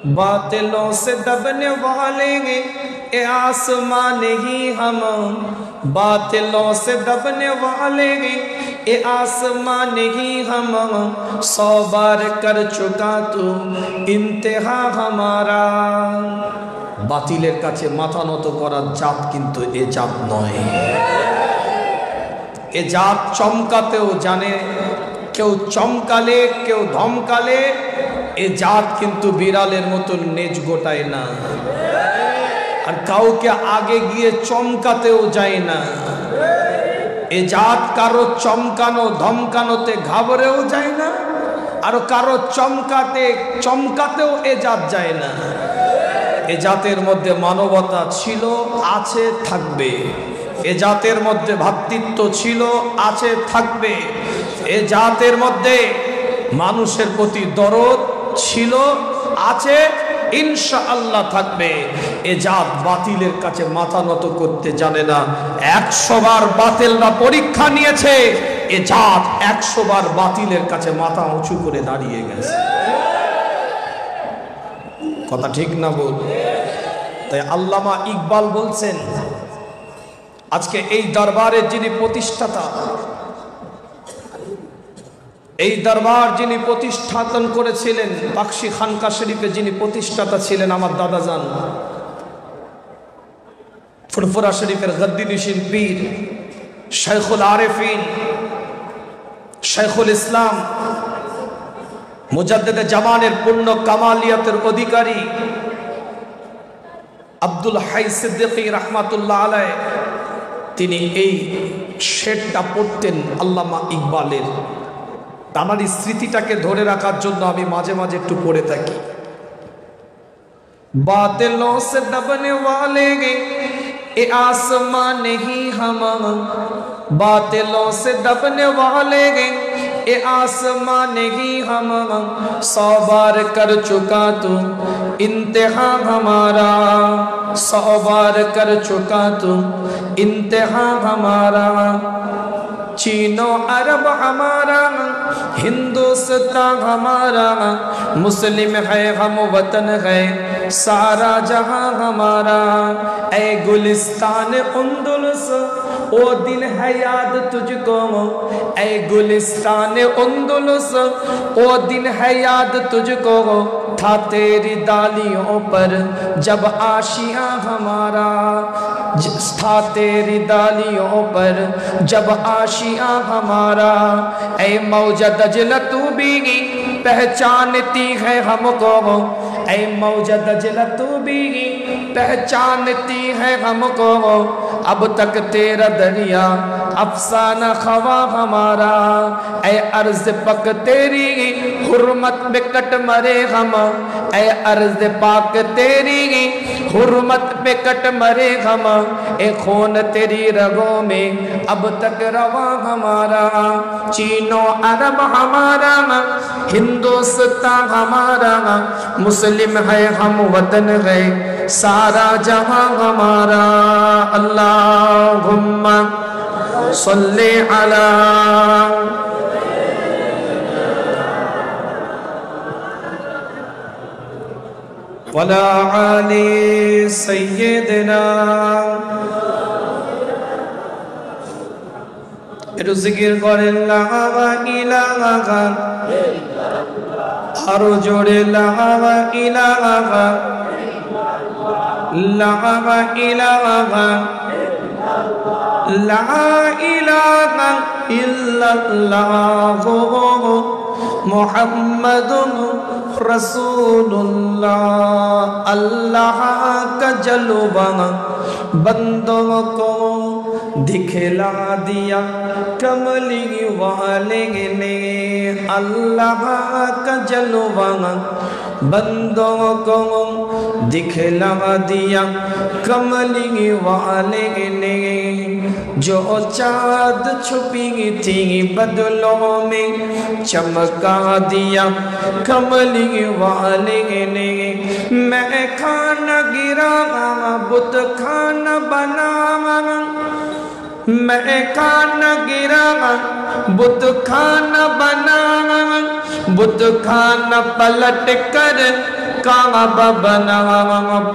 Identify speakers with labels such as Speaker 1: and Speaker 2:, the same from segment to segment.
Speaker 1: बातिलों से दबने वाले ए आसमान ही हम, बातिलों से दबने वाले ए आसमान ही हम, 100 बार कर चुका तू इंतहा हमारा। বাতিলের কাছে মাথা নত করার জাত কিন্তু এ জাত নয়। এ জাত চমকাতেও জানে, কেউ চমকালে কেউ ধমকালে এ জাত কিন্তু বিড়ালের মতন নেজ গোটায় না, আর কাউকে আগে গিয়ে চমকাতেও যায় না। এ জাত কারো চমকানো ধমকানোতে ঘাবড়েও যায় না, আর কারো চমকাতেও এ জাত যায় না। এ জাতের মধ্যে মানবতা ছিল, আছে, থাকবে। এ জাতের মধ্যে ভ্রাতৃত্ব ছিল, আছে, থাকবে। এ জাতের মধ্যে মানুষের প্রতি দরদ ছিল, আছে, ইনশাআল্লাহ থাকবে। এ জাত বাতিলের কাছে মাথা নত করতে জানে না। 100 বার বাতিলরা পরীক্ষা নিয়েছে, এ জাত 100 বার বাতিলের কাছে মাথা উঁচু করে দাঁড়িয়ে গেছে। কথা ঠিক না বল? তাই আল্লামা ইকবাল বলছেন, আজকে এই দরবারের যিনি প্রতিষ্ঠাতা, এই দরবার যিনি প্রতিষ্ঠাতন করেছিলেন, বাক্সি খানকা শরীফে যিনি প্রতিষ্ঠাতা ছিলেন আমার দাদাজান, ফুরফুরা শরীফের গদ্দিনিশিন পীর শাইখুল আরেফিন, শাইখুল ইসলাম, মুজাদ্দিদে জামানের পূর্ণ কামালিয়াতের অধিকারী আব্দুল হাই সিদ্দিকী রাহমাতুল্লাহ আলাইহি, তিনি এই শেরটা পড়তেন আল্লামা ইকবালের। আমার স্মৃতিটাকে ধরে রাখার জন্য আমি মাঝে মাঝে একটু পড়ে থাকি। বাতিলোं से दबने वाले ए आसमान ही हम, बातिलों से दबने वाले ए आसमान ही हम, 100 बार कर चुका तू इंतहा हमारा, 100 बार कर चुका तू इंतहा हमारा। चीनो अरब हमारा, हिंदुस्तान हमारा, मुस्लिम है हम वतन है सारा जहां हमारा। ऐ गुलिस्तान उंदुलुस ओ दिन है याद तुझको, ऐ गुलिस्तान उंदुलुस ओ दिन है याद तुझको, था तेरी डालियों पर जब आशियां हमारा, था तेरी डालियों पर जब आशियां हमारा। ऐ मौजा दजला तू भी पहचानती है हमको, ऐ मौजा दजला तू भी पहचानती है हमको, अब तक तेरा दरिया अफसाना खवा हमारा। ऐ अर्ज़ पक तेरी हुर्मत में कट मरे हम, ऐ अर्ज़ पाक तेरी हुर्मत पे कट मरे हम, ए खून तेरी रगों में अब तक रवा हमारा। चीनो अरब हमारा, हिंदुस्तान हमारा, मुस्लिम है हम वतन है सारा जहां हमारा। अल्लाहुम्मा सल्ली अला वला आली सय्यिदना। একটু জিকির করেন লা ইলাহা, আরো জোরে লা ইলাহা, লা ইলাহা, লা ইলাহা ইল্লাল্লাহ মুহাম্মাদুর रसूलुल्लाह। अल्लाह का जलवा बंदों को दिखला दिया कमली वाले ने, अल्लाह का जलवा बंदों को दिखला दिया कमली वाले ने। जो चाँद छुपी थी बदलों में चमका दिया कमली वाले ने। मैं खाना गिरा बुत खाना बना, मैं खाना गिरा बुत खाना बना, बुत खाना पलट कर काबा बना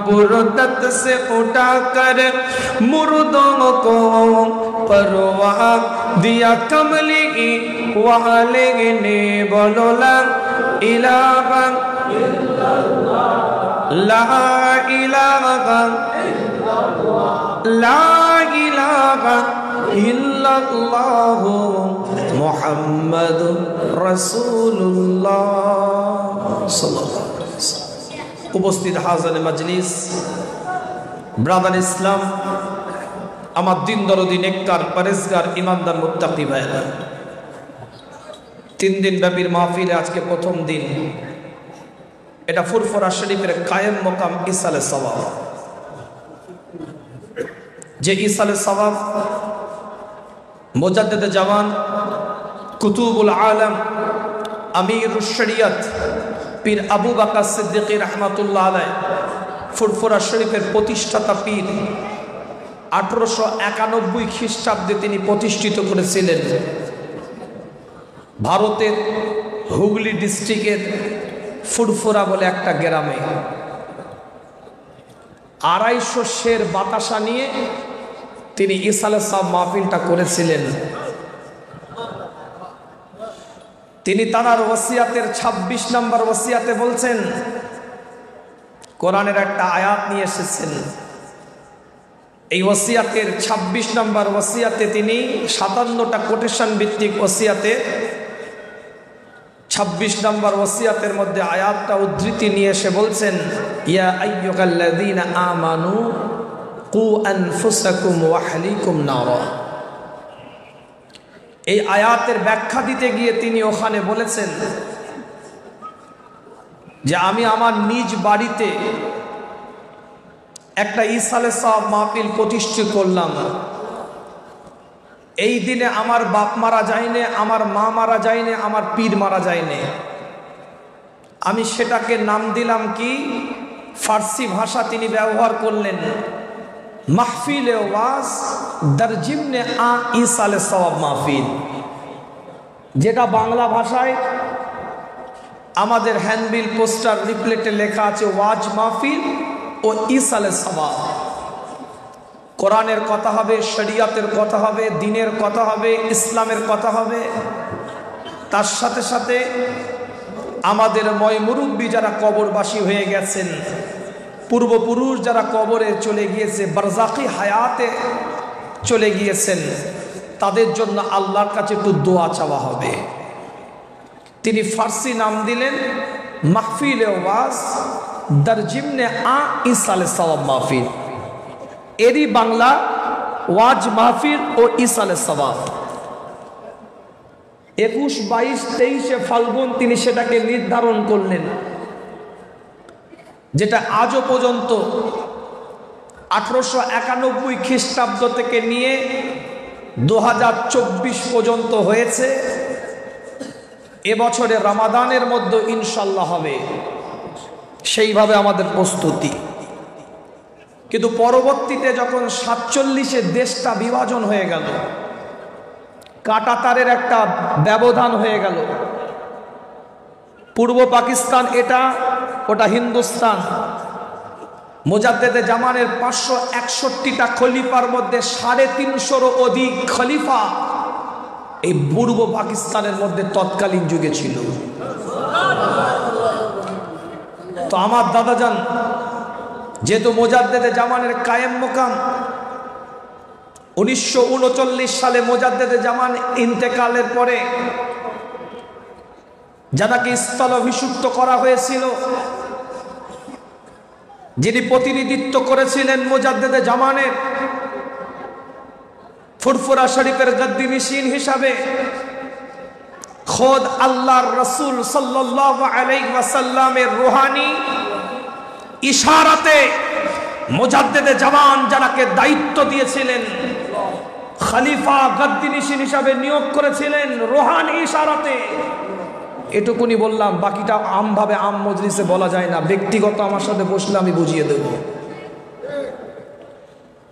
Speaker 1: बुरदत से उठाकर मुर्दों को परवा दिया कमली वाले ने बोलो ला इलाहा ला इलाहा ला इलाहा इल्लल्लाहु मुहम्मदुर रसूलुल्लाह सल्लल्लाहु अलैहि वसल्लम। उपस्थित हाज़िर मजलिस, ब्रादर इस्लाम, আমার দিন দরদি নেককার পরেজগার ইমানদার মুত্তাকি ভাইরা, 3 দিন ব্যাপী মাহফিলে আজকে প্রথম দিন। এটা ফুরফুরা শরীফের কায়েম মকাম ইসালে সওয়াব। যে ইসালে সওয়াব মুজাদ্দিদে জামান কুতুবুল আলম আমিরুশ শরিয়ত পীর আবু বকর সিদ্দিক রাহমাতুল্লাহ আলাইহি ফুরফুরা শরীফের প্রতিষ্ঠাতা পীর 1891 খ্রিস্টাব্দে তিনি প্রতিষ্ঠিত করেছিলেন ভারতের হুগলি ডিস্ট্রিক্টের ফুরফুরা বলে একটা গ্রামে। 250 শের বাতাসা নিয়ে তিনি ইসালে সওয়াব মাহফিলটা করেছিলেন। তিনি তার ওসিয়াতের 26 নম্বর ওসিয়াতে বলছেন, কোরআনের একটা আয়াত নিয়ে এসেছেন। এই ওসিয়াতের 26 নম্বর ওসিয়াতে তিনি 57টা কোটেশন ভিত্তিক ওসিয়াতে 26 নম্বর ওসিয়াতের মধ্যে আয়াতটা উদ্ধৃতি নিয়ে এসে বলছেন, ইয়া আইয়ুহাল্লাযীনা আমানু কু আনফুসাকুম ওয়া আহলিকুম নারা। এই আয়াতের ব্যাখ্যা দিতে গিয়ে তিনি ওখানে বলেছেন যে আমি আমার নিজ বাড়িতে একটা ইসালে সওয়াব মাহফিল প্রতিষ্ঠা করলাম। এই দিনে আমার বাপ মারা যায়নি, আমার মা মারা যায়নি, আমার পীর মারা যায়নি। আমি সেটাকে নাম দিলাম কি, ফার্সি ভাষা তিনি ব্যবহার করলেন মাহফিলে ওয়াজ দরজিমনে আ ইসালে সওয়াব মাহফিল, যেটা বাংলা ভাষায় আমাদের হ্যান্ডবিল পোস্টার লিফলেটে লেখা আছে ওয়াজ মাহফিল ও ইসালে সওয়াব। কোরআনের কথা হবে, শরিয়তের কথা হবে, দ্বীনের কথা হবে, ইসলামের কথা হবে। তার সাথে সাথে আমাদের ময়মুরব্বী যারা কবরবাসী হয়ে গেছেন, পূর্বপুরুষ যারা কবরে চলে গিয়েছে, বারজাকি হায়াতে চলে গিয়েছেন, তাদের জন্য আল্লাহর কাছে একটু দোয়া চাওয়া হবে। তিনি ফার্সি নাম দিলেন মাহফিলে ওয়াজ দরজিমনে আ ইসালে সওয়াব মাহফিল। এরই বাংলা ওয়াজ মাহফিল ও ইসালে সওয়াব। 21, 22, 23 ফাল্গুন তিনি সেটাকে নির্ধারণ করলেন, যেটা আজও পর্যন্ত 1891 খ্রিস্টাব্দ থেকে নিয়ে 2024 পর্যন্ত হয়েছে। এবছরে রমাদানের মধ্যে ইনশাল্লাহ হবে, সেইভাবে আমাদের প্রস্তুতি। কিন্তু পরবর্তীতে যখন 47-এ দেশটা বিভাজন হয়ে গেল, কাঁটাতারের একটা ব্যবধান হয়ে গেল, পূর্ব পাকিস্তান এটা, ওটা হিন্দুস্তান। মুজাদ্দেদে জামানের 561টা খলিফার মধ্যে 350-এরও অধিক খলিফা এই পূর্ব পাকিস্তানের মধ্যে তৎকালীন যুগে ছিল। তো আমার দাদাজান যেহেতু মুজাদ্দেদে জামানের কায়েম মোকাম, 1939 সালে মুজাদ্দেদে জামান ইন্তেকালের পরে যাকে স্থলাভিষিক্ত করা হয়েছিল, যিনি প্রতিনিধিত্ব করেছিলেন মুজাদ্দেদে জামানের ফুরফুরা শরীফের গদ্দিনিশিন হিসাবে, খোদ আল্লাহর রসুল সাল্লাল্লাহু আলাইহি ওয়াসাল্লামের রুহানি ইশারাতে মুজাদ্দেদে জামান যাকে দায়িত্ব দিয়েছিলেন, খলিফা গদ্দিনিশিন হিসাবে নিয়োগ করেছিলেন রুহানি ইশারাতে। এটুকুনি বললাম, বাকিটা আমভাবে আম মজলিসে বলা যায় না। ব্যক্তিগত আমার সাথে বসলে আমি বুঝিয়ে দেব।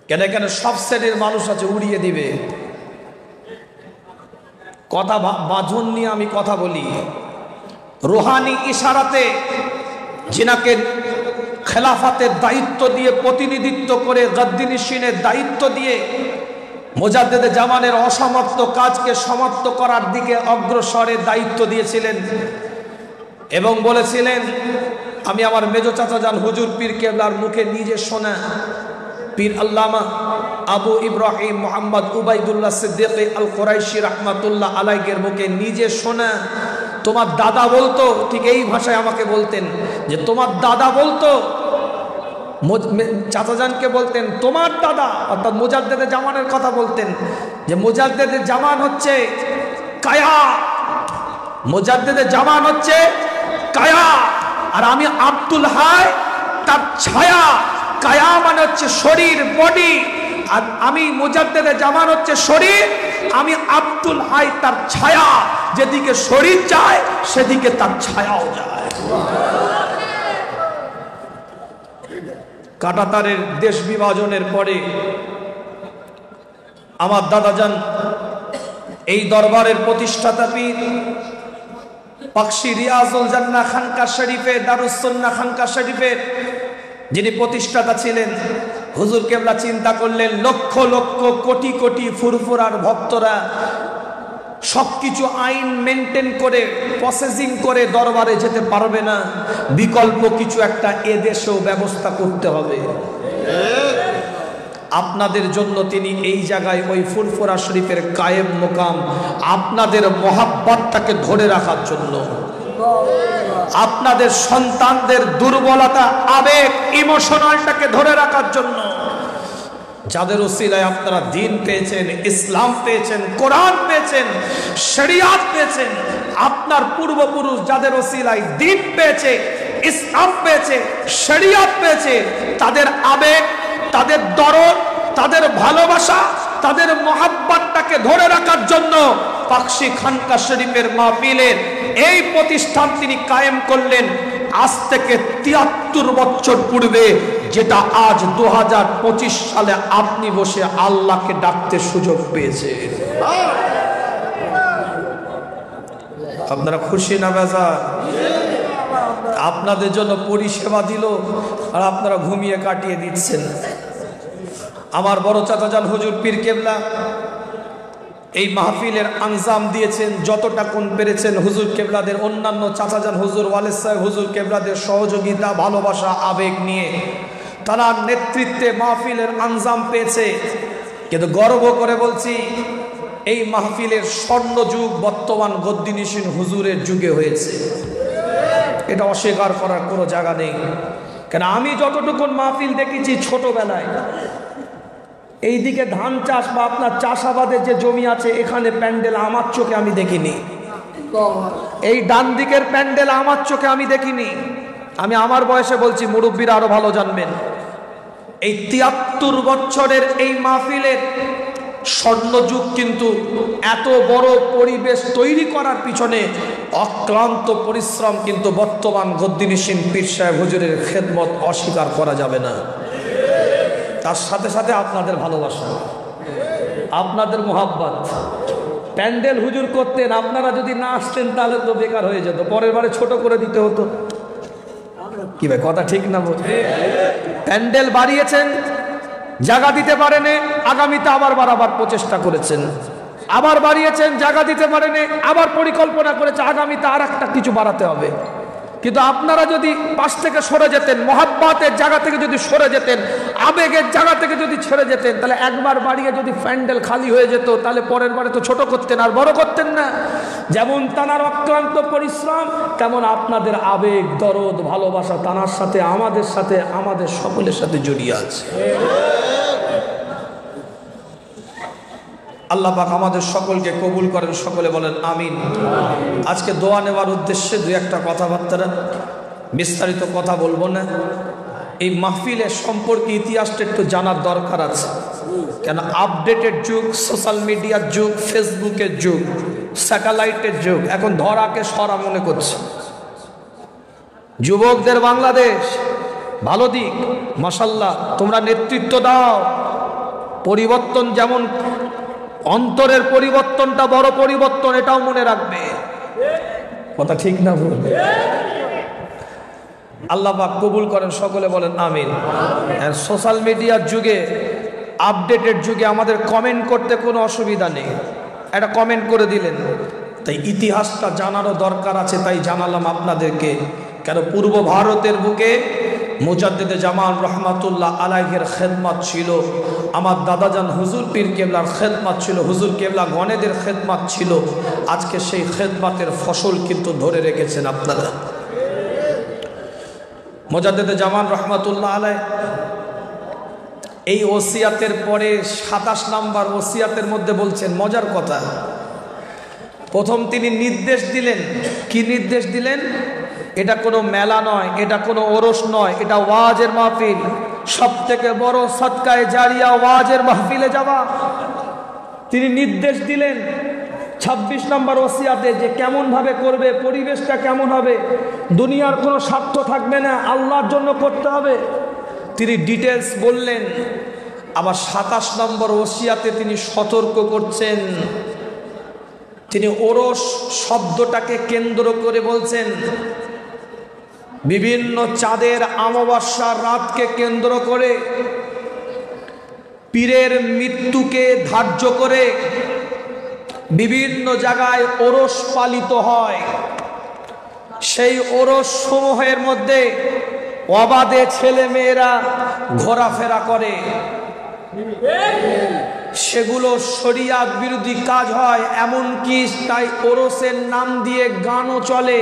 Speaker 1: কেন কেন সব শ্রেণীর মানুষ আছে, উড়িয়ে দিবে কথা। বাজন নিয়ে আমি কথা বলি। রুহানি ইশারাতে जिनाके খেলাফতের দায়িত্ব দিয়ে প্রতিনিধিত্ব করে গদ্দিনিশিনের দায়িত্ব দিয়ে মুজাদ্দিদে জামানের অসমাপ্ত কাজকে সমাপ্ত করার দিকে অগ্রসরের দায়িত্ব দিয়েছিলেন এবং বলেছিলেন আমি আমার মেজো চাচা জান হুজুর পীর কেবলার মুখে নিজে শোনা পীর আল্লামা আবু ইব্রাহিম মোহাম্মদ উবাইদুল্লাহ সিদ্দিক আল কুরাইশি রাহমাতুল্লাহ আলাইহির মুখে নিজে শোনা তোমার দাদা বলতো ঠিক এই ভাষায় আমাকে বলতেন যে তোমার দাদা বলতো চাচাজানকে বলতেন তোমার দাদা অর্থাৎ মুজাদ্দিদে জামানের কথা বলতেন যে মুজাদ্দিদে জামান হচ্ছে কায়া মুজাদ্দিদে জামান হচ্ছে কায়া আর আমি আব্দুল হাই তার ছায়া কায়া মানে হচ্ছে শরীর বডি আর আমি মুজাদ্দিদে জামান হচ্ছে শরীর আমি আব্দুল হাই তার ছায়া যেদিকে শরীর যায় সেদিকে তার ছায়াও যায় কাটাতারের দেশ বিভাজনের পরে আমার দাদাজান এই দরবারের প্রতিষ্ঠাতা পীর পাকশি রিয়াজুল জান্নাহ খানকা শরীফে দারুস সুন্নাহ খানকা শরীফের যিনি প্রতিষ্ঠাতা ছিলেন হুজুর কেবলা চিন্তা করলেন লক্ষ লক্ষ কোটি কোটি ফুরফুরার ভক্তরা সবকিছু আইন মেনটেন করে প্রসেসিং করে দরবারে যেতে পারবে না বিকল্প কিছু একটা এদেশেও ব্যবস্থা করতে হবে আপনাদের জন্য তিনি এই জায়গায় ওই ফুরফুরা শরীফের কায়েম মোকাম আপনাদের মহাব্বতটাকে ধরে রাখার জন্য আপনাদের সন্তানদের দুর্বলতা আবেগ ইমোশনালটাকে ধরে রাখার জন্য যাদের ওসিলায় আপনারা দ্বীন পেয়েছেন ইসলাম পেয়েছেন কোরআন পেয়েছেন শরিয়াত পেয়েছেন আপনার পূর্বপুরুষ যাদের ওসিলায় দ্বীন পেয়েছে ইসলাম পেয়েছে শরিয়াত পেয়েছে তাদের আবেগ তাদের দরদ তাদের ভালোবাসা তাদের মহাব্বতটাকে ধরে রাখার জন্য পাকশি খানকা শরীফের মাহফিলের এই প্রতিষ্ঠান তিনি কায়েম করলেন আজ থেকে ৭৩ বছর পূর্বে যেটা আজ ২০২৫ সালে আপনি বসে আল্লাহকে ডাকতে সুযোগ পেয়েছে আপনারা খুশি না বেজার আপনাদের জন্য পরিষেবা দিল আর আপনারা ঘুমিয়ে কাটিয়ে দিচ্ছেন আমার বড় চাচাজান হুজুর পীর কেবলা এই মাহফিলের আঞ্জাম দিয়েছেন যতটা কোন পেরেছেন হুজুর কেবলাদের অন্যান্য চাচাজান হুজুর ওয়ালেদ সাহেব হুজুর কেবলাদের সহযোগিতা ভালোবাসা আবেগ নিয়ে তারা নেতৃত্বে মাহফিলের আঞ্জাম পেয়েছে কিন্তু গর্ব করে বলছি এই মাহফিলের স্বর্ণ যুগ বর্তমান গদ্দিনিশিন হুজুরের যুগে হয়েছে এটা অস্বীকার করার কোনো জায়গা নেই কেন আমি যতটুকু মাহফিল দেখেছি ছোটবেলায় এইদিকে ধান চাষ বা আপনার চাষাবাদের যে জমি আছে এখানে প্যান্ডেল আমার চোখে আমি দেখিনি এই ডান দিকের প্যান্ডেল আমার চোখে আমি দেখিনি আমি আমার বয়সে বলছি মুরব্বীরা আরো ভালো জানবেন এই ৭৩ বছরের এই মাহফিলের স্বর্ণযুগ কিন্তু এত বড় পরিবেশ তৈরি করার পিছনে অক্লান্ত পরিশ্রম কিন্তু বর্তমান গদ্দিনিশিন পীর সাহেব হুজুরের খেদমত অস্বীকার করা যাবে না তার সাথে সাথে আপনাদের ভালোবাসা আপনাদের মোহাব্বত প্যান্ডেল হুজুর করতেন আপনারা যদি না আসতেন তাহলে তো বেকার হয়ে যেত পরের বারে ছোট করে দিতে হতো কি ভাই কথা ঠিক না বল প্যান্ডেল বাড়িয়েছেন জায়গা দিতে পারেনি আগামীতে আবার বাড়াবার প্রচেষ্টা করেছেন আবার বাড়িয়েছেন জায়গা দিতে পারেনি আবার পরিকল্পনা করেছে আগামীতে আর একটা কিছু বাড়াতে হবে কিন্তু আপনারা যদি পাশ থেকে সরে যেতেন মহাব্বতের জায়গা থেকে যদি সরে যেতেন আবেগের জায়গা থেকে যদি ছেড়ে যেতেন তাহলে একবার বাড়িয়ে যদি প্যান্ডেল খালি হয়ে যেত তাহলে পরের বারে তো ছোট করতেন আর বড় করতেন না যেমন তানার অক্লান্ত পরিশ্রম তেমন আপনাদের আবেগ দরদ ভালোবাসা তানার সাথে আমাদের সকলের সাথে জড়িয়ে আছে আল্লাহ পাক আমাদের সকলকে কবুল করেন সকলে বলেন আমিন আজকে দোয়া নেওয়ার উদ্দেশ্যে দুই একটা কথাবার্তা বিস্তারিত কথা বলবো না এই মাহফিলের সম্পর্কে ইতিহাসটা একটু জানার দরকার আছে কেন আপডেটেড যুগ সোশ্যাল মিডিয়ার যুগ ফেসবুকের যুগ স্যাটেলাইটের যুগ এখন ধরাকে সরা মনে করছে যুবকদের বাংলাদেশ ভালো দিক মাশাআল্লাহ তোমরা নেতৃত্ব দাও পরিবর্তন যেমন অন্তরের পরিবর্তনটা বড় পরিবর্তন এটাও মনে রাখবে কথা ঠিক না ভুল আল্লাহ পাক কবুল করেন, সকলে বলেন আমিন। সোশ্যাল মিডিয়ার যুগে, আপডেটেড যুগে আমাদের কমেন্ট করতে কোনো অসুবিধা নেই, একটা কমেন্ট করে দিলেন। তাই ইতিহাসটা জানারও দরকার আছে, তাই জানালাম আপনাদেরকে। কেন পূর্ব ভারতের বুকে মুজাদ্দিদে জামান রহমাতুল্লাহ আলাইহির খেদমত ছিল, আমার দাদাজান হুজুর পীর কেবলার খেদমত ছিল, হুজুর কেবলা গণেদের খেদমত ছিল। আজকে সেই খেদমতের ফসল কিন্তু ধরে রেখেছেন আপনারা। মুজাদ্দিদে জামান রহমাতুল্লাহ আলাইহি এই ওসিয়াতের পরে 27 নম্বর ওসিয়াতের মধ্যে বলছেন মজার কথা। প্রথম তিনি নির্দেশ দিলেন, কি নির্দেশ দিলেন? এটা কোনো মেলা নয়, এটা কোনো ওরস নয়, এটা ওয়াজের মাহফিল। সব থেকে বড় সদকায়ে জারিয়া ওয়াজের মাহফিলে যাওয়া। তিনি নির্দেশ দিলেন 26 নম্বর ওসিয়াতে যে কেমন ভাবে করবে, পরিবেশটা কেমন হবে, দুনিয়ার কোনো স্বার্থ থাকবে না, আল্লাহর জন্য করতে হবে। তিনি ডিটেলস বললেন। আবার 27 নম্বর ওসিয়াতে তিনি সতর্ক করছেন। তিনি ওরস শব্দটাকে কেন্দ্র করে বলছেন, বিভিন্ন চাঁদের অমাবস্যার রাতকে কেন্দ্র করে, পীরের মৃত্যুকে ধার্য করে বিভিন্ন জায়গায় ওরস পালিত হয়। সেই ওরস সমূহের মধ্যে অবাধে ছেলে মেয়েরা ঘোরাফেরা করে, সেগুলো শরিয়াত বিরোধী কাজ হয়। এমনকি তাই ওরসের নাম দিয়ে গানও চলে।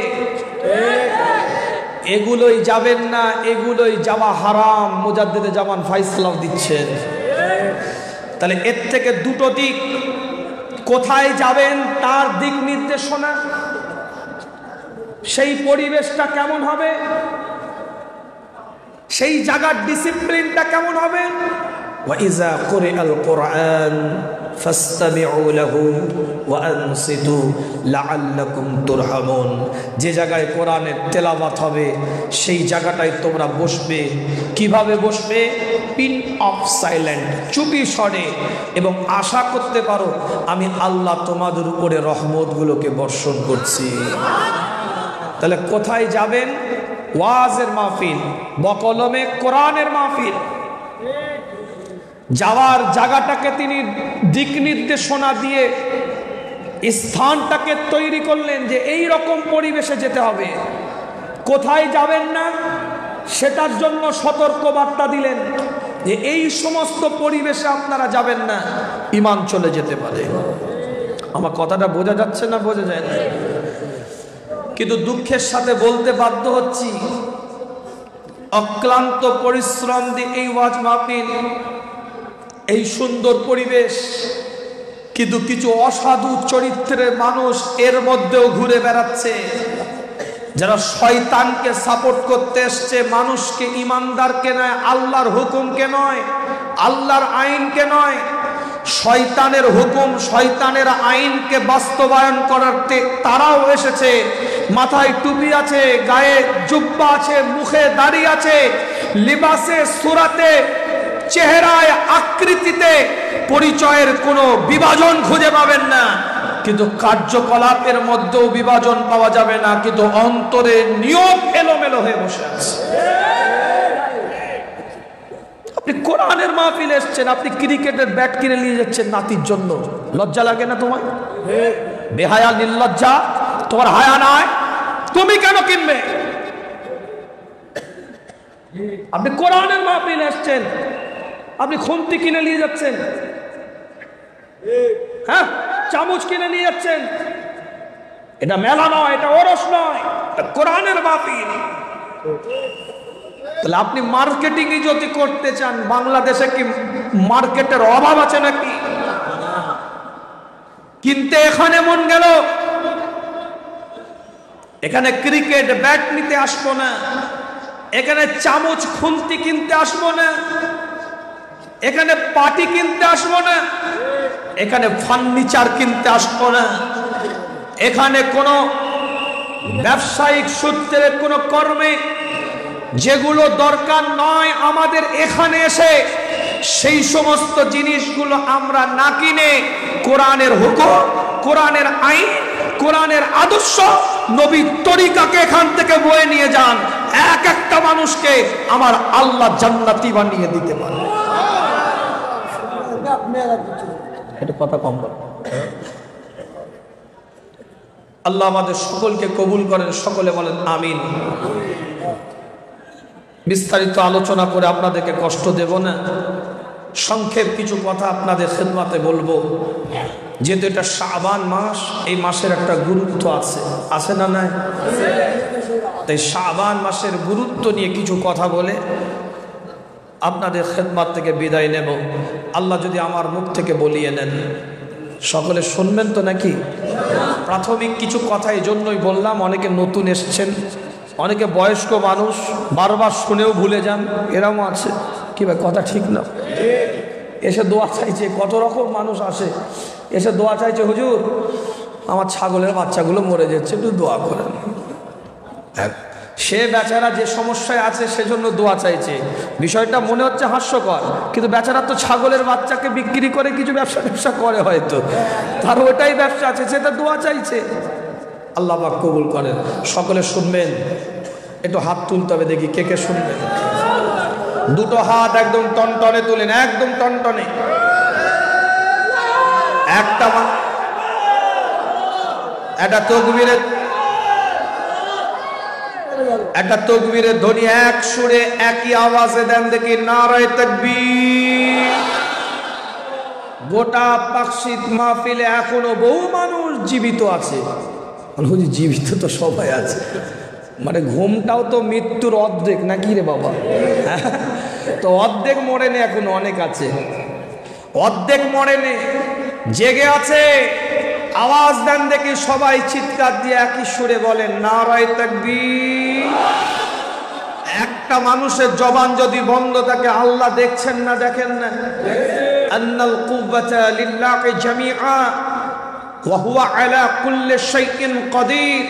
Speaker 1: এগুলোই যাবেন না, এগুলোই যাওয়া হারাম। মুজাদ্দিদে জামান ফায়সালা দিচ্ছেন। তাহলে এর থেকে দুটো দিক, কোথায় যাবেন তার দিক নির্দেশনা, সেই পরিবেশটা কেমন হবে, সেই জায়গার ডিসিপ্লিনটা কেমন হবে। وَإِذَا قُرِئَ الْقُرْآنُ فَاسْتَمِعُوا لَهُ وَأَنصِتُوا لَعَلَّكُمْ تُرْحَمُونَ। যে জায়গায় কোরআনের তেলাওয়াত হবে সেই জায়গাটায় তোমরা বসবে। কিভাবে বসবে? পিন অফ সাইলেন্ট, চুপি স্বরে, এবং আশা করতে পারো আমি আল্লাহ তোমাদের উপরে রহমতগুলোকে বর্ষণ করছি। তাহলে কোথায় যাবেন? ওয়াজের মাহফিল, বকলমে কোরআনের মাহফিল। যাওয়ার জায়গাটাকে তিনি দিক নির্দেশনা দিয়ে স্থানটাকে তৈরি করলেন যে এই রকম পরিবেশে যেতে হবে। কোথায় যাবেন না সেটার জন্য সতর্ক বার্তা দিলেন যে এই সমস্ত পরিবেশে আপনারা যাবেন না, ঈমান চলে যেতে পারে। আমার কথাটা বোঝা যাচ্ছে না? বোঝা যায় না। কিন্তু দুঃখের সাথে বলতে বাধ্য হচ্ছি, অক্লান্ত পরিশ্রম দিয়ে এই ওয়াজ মাহফিল, এই সুন্দর পরিবেশ, কিন্তু কিছু অসাধু চরিত্রের মানুষ এর মধ্যেও ঘুরে বেড়াচ্ছে, যারা শয়তানকে সাপোর্ট করতে এসছে, মানুষকে ইমানদারকে নয়, আল্লাহর হুকুমকে নয়, আল্লাহর আইনকে নয়, শয়তানের হুকুম, শয়তানের আইনকে বাস্তবায়ন করতে তারাও এসেছে। মাথায় টুপি আছে, গায়ে জুব্বা আছে, মুখে দাড়ি আছে, লিবাসে, সুরাতে, চেহারায়, আকৃতিতে পরিচয়ের কোনো বিভাজন খুঁজে পাবেন না। কিন্তু কার্যকলাপের মধ্যেও বিভাজন পাওয়া যাবে না, কিন্তু অন্তরে নিয়ম এলোমেলো হয়ে বসে আছে। আপনি কোরআনের মাহফিলে এসেছেন, আপনি ক্রিকেটের ব্যাট কিনে নিয়ে যাচ্ছেন নাতির জন্য, লজ্জা লাগে না তোমার? বেহায়া, নির্লজ্জা, তোমার হায়া নাই, তুমি কেন কিনবে? আপনি কোরআনের মাহফিলে এসেছেন, আপনি খুন্তি কিনে নিয়ে যাচ্ছেন, হ্যাঁ, চামচ কিনে নিয়ে যাচ্ছেন। এটা মেলা নয়, এটা ওরস নয়, এটা কোরআনের মাহফিল। তাহলে আপনি মার্কেটিং যদি করতে চান, বাংলাদেশে কি মার্কেটের অভাব আছে নাকি? কিনতে এখানে মন গেল, এখানে ক্রিকেট ব্যাট নিতে আসবো না, এখানে চামচ খুন্তি কিনতে আসবো না, এখানে পাটি কিনতে আসবো না, এখানে ফার্নিচার কিনতে আসবো না, এখানে কোনো ব্যবসায়িক সূত্রের কোনো কর্মে যেগুলো দরকার নয় আমাদের এখানে এসে সেই সমস্ত জিনিসগুলো আমরা না কিনে কোরআনের হুকুম, কোরআনের আইন, কোরআনের আদর্শ, নবীর তরিকাকে এখান থেকে বয়ে নিয়ে যান। এক একটা মানুষকে আমার আল্লাহ জান্নাতি বানিয়ে দিতে পারে। এটা কথা কম বল। আল্লাহ আমাদের সকলকে কবুল করেন, সকলে বলেন আমিন। বিস্তারিত আলোচনা করে আপনাদেরকে কষ্ট দেব না, সংক্ষেপ কিছু কথা আপনাদের খেদমতে বলবো। যেহেতু এটা শাবান মাস, এই মাসের একটা গুরুত্ব আছে, আছে না নাই? তাই শাবান মাসের গুরুত্ব নিয়ে কিছু কথা বলে আপনাদের খেদমত থেকে বিদায় নেব। আল্লাহ যদি আমার মুখ থেকে বলিয়ে নেন। সকলে শুনবেন তো নাকি? প্রাথমিক কিছু কথা এই জন্যই বললাম, অনেকে নতুন এসছেন, অনেকে বয়স্ক মানুষ, বারবার শুনেও ভুলে যান, এরকম আছে। কি ভাই কথা ঠিক না? এসে দোয়া চাইছে, কত রকম মানুষ আসে, এসে দোয়া চাইছে, হুজুর আমার ছাগলের বাচ্চাগুলো মরে যাচ্ছে, একটু দোয়া করেন। সে বেচারা যে সমস্যায় আছে সেজন্য দোয়া চাইছে। বিষয়টা মনে হচ্ছে হাস্যকর, কিন্তু বেচারা তো ছাগলের বাচ্চাকে বিক্রি করে কিছু ব্যবসা করে, হয়তো তার ওটাই ব্যবসা আছে, সেটা দোয়া চাইছে। আল্লাহ পাক কবুল করেন। সকলে শুনবেন, একটু হাত তুলতে হবে, দেখি কে কে শুনবেন। দুটো হাত একদম টনটনে তুলেন, একদম টনটনে। একটা তকবীরের ধ্বনি এক সুরে একই আওয়াজে দেন দেখি, নারায়ে তাকবীর। গোটা পাকশিত মাহফিলে এখনো বহু মানুষ জীবিত আছে। জীবিত তো সবাই আছে, মানে ঘুমটাও তো মৃত্যুর অর্ধেক নাকি রে বাবা? তো অর্ধেক মরেনি, এখনো অনেক আছে, অর্ধেক মরেনি, জেগে আছে। আওয়াজ দেন দেখি সবাই চিৎকার দিয়ে একই সুরে বলেন নারায়ে তাকবীর। একটা মানুষের জবান যদি বন্ধ থাকে, আল্লাহ দেখছেন না, দেখেন না? আন্নাল কুওয়াতা লিল্লাহি জামিআ ওয়া হুয়া আলা কুল্লি শাইইন কাদির।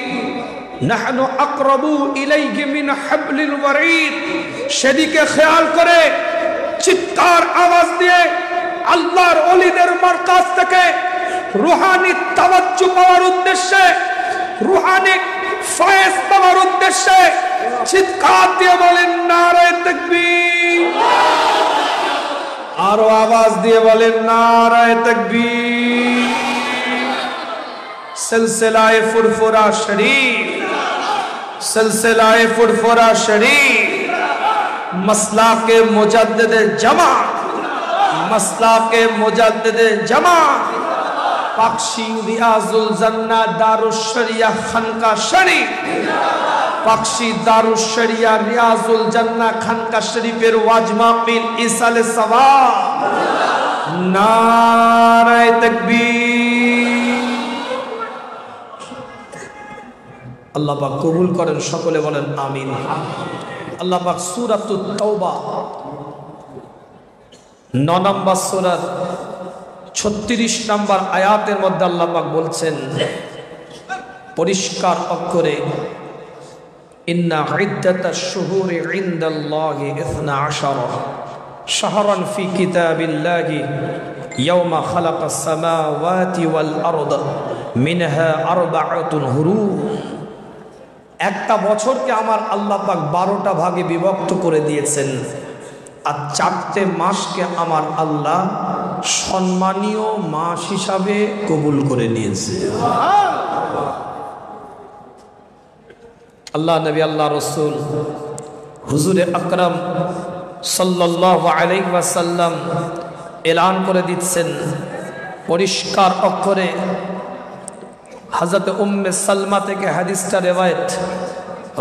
Speaker 1: নাহনু আকরাবু ইলাইহি মিন হাবলিল ওয়ারিদ। সেদিকে খেয়াল করে চিৎকার আওয়াজ দিয়ে আল্লাহর ওলিদের মারকাজ থেকে রুহানি তাওয়াজ্জু পাওয়ার উদ্দেশ্যে, রুহানি ফয়েজ পাওয়ার উদ্দেশ্যে চিৎকার দিয়ে বলেন নারায়ে তাকবীর। আরো আওয়াজ দিয়ে বলেন নারায়ে তাকবীর। সিলসিলায়ে ফুরফুরা শরীফ, সিলসিলায়ে ফুরফুরা শরীফ, মাসলাকে মুজাদ্দিদে জামাত, মাসলাকে মুজাদ্দিদে জামাত, পাকশি রিয়াজুল জান্নাহ দারুশ শরিয়াহ খানকা শরীফ, পাকশি দারুশ শরিয়াহ রিয়াজুল জান্নাহ খানকা শরীফের ওয়াজ মাহফিল ইসালে সওয়াব। নারায়ে তাকবীর। আল্লাহ পাক কবুল করেন, সকলে বলেন আমিন। আল্লাহ পাক সূরাতুত তাওবা 9 নম্বর সূরার 36 নম্বর আয়াতের মধ্যে আল্লাহ পাক বলছেন পরিষ্কার অক্ষরে, ইন্না ইদ্দাতাশ শুহুরি ইনদাল্লাহি 12 শাহরান ফি কিতাবিল্লাহি ইয়াওমা খালাকাস সামাওয়াতি ওয়াল আরদা মিনহা আরবাআতুন হুরুম। একটা বছরকে আমার আল্লাহ পাক 12টা ভাগে বিভক্ত করে দিয়েছেন, আর 4টে মাসকে আমার আল্লাহ সম্মানীয় মাস হিসাবে কবুল করে নিয়েছে। আল্লাহ নবী, আল্লাহ রসুল হুজুরে আকরাম সাল্লাল্লাহু আলাইহি ওয়াসাল্লাম এলান করে দিচ্ছেন পরিষ্কার অক্ষরে। হযরত উম্মে সালমা থেকে হাদিসটা রিওয়ায়াত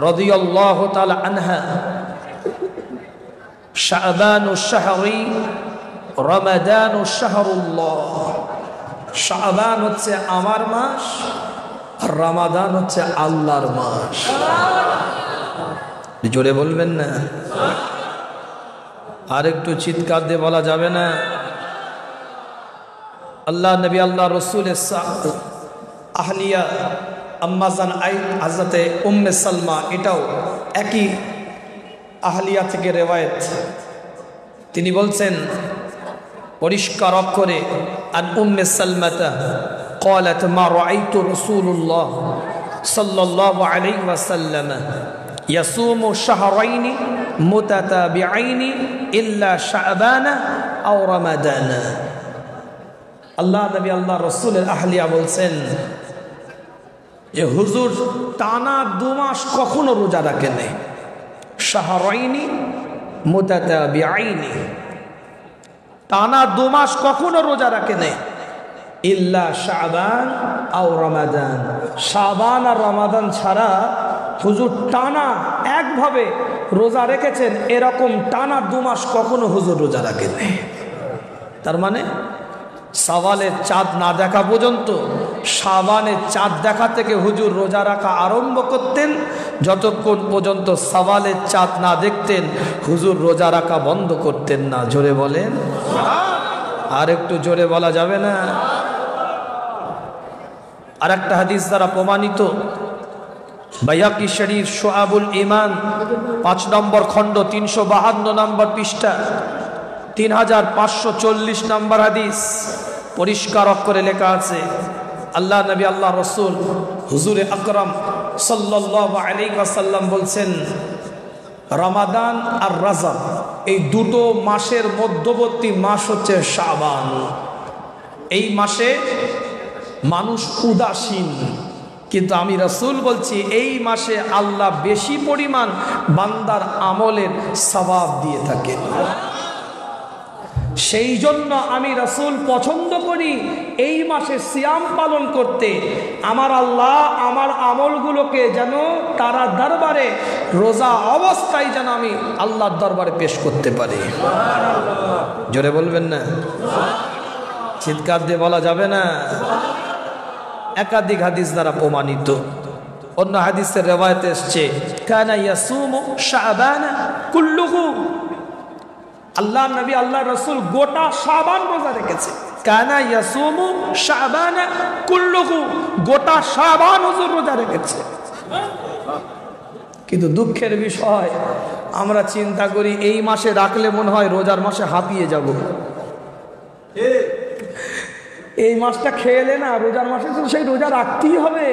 Speaker 1: রাদিয়াল্লাহু তাআলা আনহা, শাবানু শাহরি রমাদানু শাহরুল্লাহ। শাবান হচ্ছে আমার মাস, আর রমাদান হচ্ছে আল্লাহর মাস। জোরে বলবেন না? আর একটু চিৎকার দিয়ে বলা যাবে না? আল্লাহ নবী, আল্লাহ রসুলের আহলিয়া আম্মাজান হযরতে উম্মে সালমা, এটাও একই আহলিয়া থেকে রিওয়ায়াত। তিনি বলছেন পরিষ্কার অক্ষরে, আন উম্মে সালমাতা قالت ما رأيت رسول الله صلى الله عليه وسلم ইয়াসুমু শাহরাইনি মুতাতাবিআইনি ইল্লা শাবানা আও রমাদানা। আল্লাহ নবী আল্লাহ রাসূলের আহলিয়া বলছেন যে হুজুর টানা 2 মাস কখনো রোজা রাখেন নাই। শাহরাইনি মুতাতাবিআইনি, টানা 2 মাস কখনো রোজা রাখেন নাই। ইল্লা শাবান আও রমাদান, শাবান আর রমাদান ছাড়া হুজুর টানা একভাবে রোজা রেখেছেন, এরকম টানা 2 মাস কখনো হুজুর রোজা রাখেন নাই। তার মানে শাওয়ালের চাঁদ না দেখা পর্যন্ত, শাবানের চাঁদ দেখা থেকে হুজুর রোজা রাখা আরম্ভ করতেন। যতক্ষণ পর্যন্ত শাওয়ালের চাঁদ না দেখতেন হুজুর রোজা রাখা বন্ধ করতেন না। জোরে বলেন, আর একটু জোরে বলা যাবে না? আর একটা হাদিস দ্বারা প্রমাণিত, বাইহাকি শরীফ শুআবুল ঈমান 5 নম্বর খণ্ড 352 নম্বর পৃষ্ঠা 3540 নম্বর হাদিস, পরিষ্কার অক্ষরে লেখা আছে আল্লাহ নবী আল্লাহ রসুল হুজুরে আকরাম সাল্লাল্লাহু আলাইহি ওয়াসাল্লাম বলছেন, রমাদান আর রাজব এই দুটো মাসের মধ্যবর্তী মাস হচ্ছে শাবান। এই মাসে মানুষ উদাসীন, কিন্তু আমি রাসূল বলছি এই মাসে আল্লাহ বেশি পরিমাণ বান্দার আমলের সওয়াব দিয়ে থাকেন। সেই জন্য আমি রাসূল পছন্দ করি এই মাসে সিয়াম পালন করতে। আমার আল্লাহ আমার আমলগুলোকে যেন তারা দরবারে রোজা অবস্থায় যেন আমি আল্লাহর দরবারে পেশ করতে পারি। জোরে বলবেন না? চিৎকার দিয়ে বলা যাবে না? একাধিক হাদিস দ্বারা প্রমাণিত। অন্য হাদিসের রিওয়ায়াতে এসেছে, কানা ইয়াসুমু শাবানা কুল্লুহু, আল্লাহ নবী আল্লাহ রাসূল গোটা শাবান রোজা রেখেছে। কানা ইয়াসুমু শাবানা কুল্লুহু, গোটা শাবান হুজুর রোজা রেখেছে। কিন্তু দুঃখের বিষয়, আমরা চিন্তা করি এই মাসে রাখলে মনে হয় রোজার মাসে হাঁপিয়ে যাব। এই মাসটা খেলে না, রোজার মাসে তো সেই রোজা রাখতেই হবে।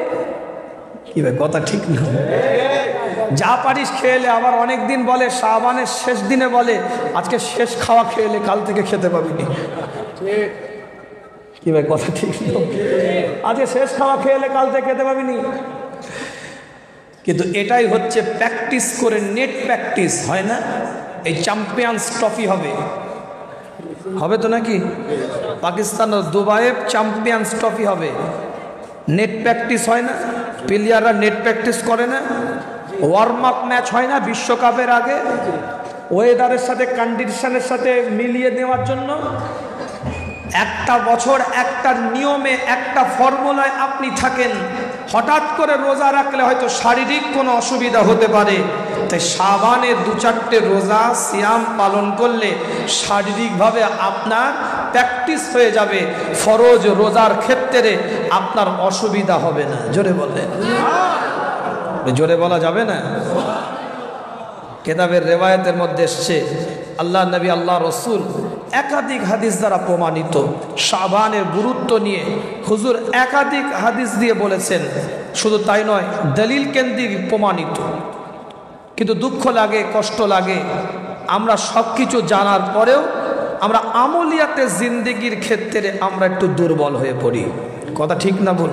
Speaker 1: কি ভাই, কথা ঠিক না? যা পারিস খেলে, আবার অনেক দিন বলে শাবানের শেষ দিনে বলে আজকে শেষ খাওয়া খেলে কাল থেকে খেতে পাবিনি। কি ভাই, কথা ঠিক না? আজকে শেষ খাওয়া খেলে কাল থেকে খেতে পাবিনি। কিন্তু এটাই হচ্ছে প্র্যাকটিস করে, নেট প্র্যাকটিস হয় না? এই চ্যাম্পিয়ন্স ট্রফি হবে তো নাকি? পাকিস্তান ও দুবাইয়ে চ্যাম্পিয়ন্স ট্রফি হবে। নেট প্র্যাকটিস হয় না? প্লেয়াররা নেট প্র্যাকটিস করে না? ওয়ার্ম আপ ম্যাচ হয় না বিশ্বকাপের আগে? ওয়েদারের সাথে, কন্ডিশনের সাথে মিলিয়ে নেওয়ার জন্য একটা বছর একটা নিয়মে, একটা ফর্মুলায় আপনি থাকেন। হঠাৎ করে রোজা রাখলে হয়তো শারীরিক কোনো অসুবিধা হতে পারে, তাই শাবানের 2-4টে রোজা সিয়াম পালন করলে শারীরিকভাবে আপনার প্র্যাকটিস হয়ে যাবে। ফরজ রোজার ক্ষেত্রে আপনার অসুবিধা হবে না। জোরে বললেন? জোরে বলা যাবে না? কেতাবের রিওয়ায়াতের মধ্যে এসছে, আল্লাহ নবী আল্লাহ রসুল একাধিক হাদিস দ্বারা প্রমাণিত শাবানের গুরুত্ব নিয়ে হুজুর একাধিক হাদিস দিয়ে বলেছেন। শুধু তাই নয়, দলিল কেন্দ্রিক প্রমাণিত। কিন্তু দুঃখ লাগে, কষ্ট লাগে, আমরা সব কিছু জানার পরেও আমরা আমলিয়াতে জিন্দেগির ক্ষেত্রে আমরা একটু দুর্বল হয়ে পড়ি। কথা ঠিক না ভুল?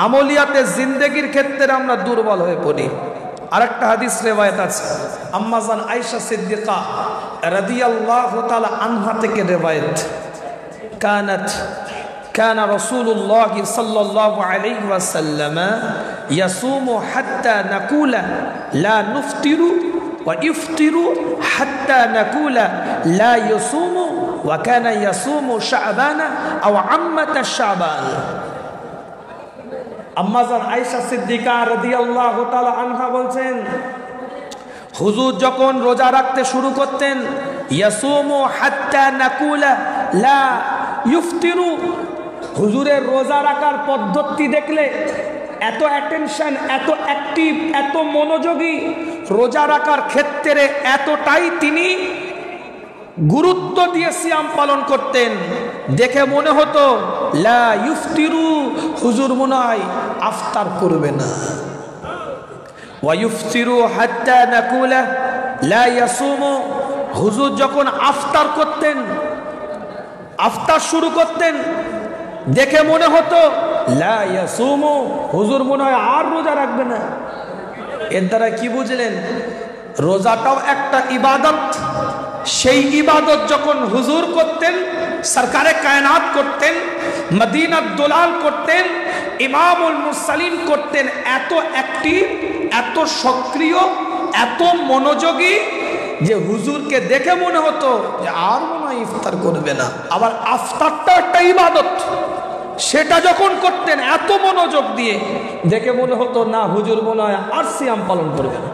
Speaker 1: আমলিয়াতে জিন্দেগির ক্ষেত্রে আমরা দুর্বল হয়ে পড়ি। আরেকটা হাদিস রিওয়ায়াত আছে, আম্মা জান আয়েশা সিদ্দিকা রাদিয়াল্লাহু তাআলা আনহা থেকে রিওয়ায়াত, কানা রাসূলুল্লাহ সাল্লাল্লাহু আলাইহি ওয়াসাল্লাম ইয়াসুমু হাত্তা নাকুলা লা নুফতিরু ওয়া ইফতিরু হাত্তা নাকুলা লা ইয়াসুমু ওয়া কানা ইয়াসুমু শাবানা আও আম্মাতা শাবান। আম্মা জান আয়েশা সিদ্দিকা রাদিয়াল্লাহু তাআলা আনহা বলছেন, হুজুর যখন রোজা রাখতে শুরু করতেন, ইয়াসুমু হাত্তা নাকুলা লা ইফতিরু, হুজুরের রোজা রাখার পদ্ধতি দেখলে এত অ্যাটেনশন, এত অ্যাক্টিভ, এত মনোযোগী, রোজা রাখার ক্ষেত্রে এতটাই তিনি গুরুত্ব দিয়ে সিয়াম পালন করতেন, দেখে মনে হতো লা ইফতিরু, হুজুর মনে হয় আফতার করবে না। ওয়ায়ুফতিরু হাত্তা নাকুলা লা ইয়াসুমু। হুজুর যখন আফতার করতেন, আফতার শুরু করতেন, দেখে মনে হতো লা ইয়াসুমু, হুজুর মনে হয় আর রোজা রাখবে না। এর দ্বারা কি বুঝলেন? রোজাটাও একটা ইবাদত। সেই ইবাদত যখন হুজুর করতেন, সরকারে কায়নাত করতেন, মদিনার দোলাল করতেন, ইমামুল মুরসালিন করতেন, এত অ্যাক্টিভ, এত সক্রিয়, এত মনোযোগী যে হুজুরকে দেখে মনে হতো যে আর মনে হয় ইফতার করবে না। আবার আফতারটা একটা ইবাদত, সেটা যখন করতেন এত মনোযোগ দিয়ে, দেখে মনে হতো না হুজুর মনে হয় আর সিয়াম পালন করবে না।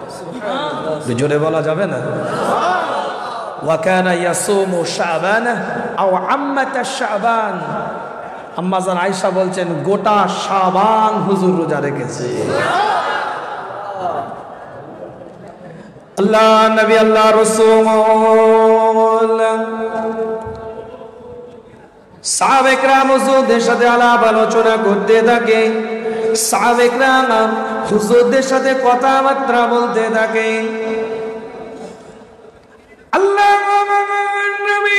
Speaker 1: জোরে বলা যাবে না? ওয়াকানা ইয়াসুমু শাবান আও আম্মাতা শাবান। আম্মা জান আয়েশা বলছেন গোটা শাবান হুজুর রোজা রেখেছে। আল্লাহ নবী, আল্লাহ রাসূল, সাহাবায়ে কেরাম হুজুরদের সাথে আলাপ আলোচনা করতে থাকে, সাহাবায়ে কেরাম হুজুরদের সাথে কথাবার্তা বলতে থাকে। আল্লাহ নবী,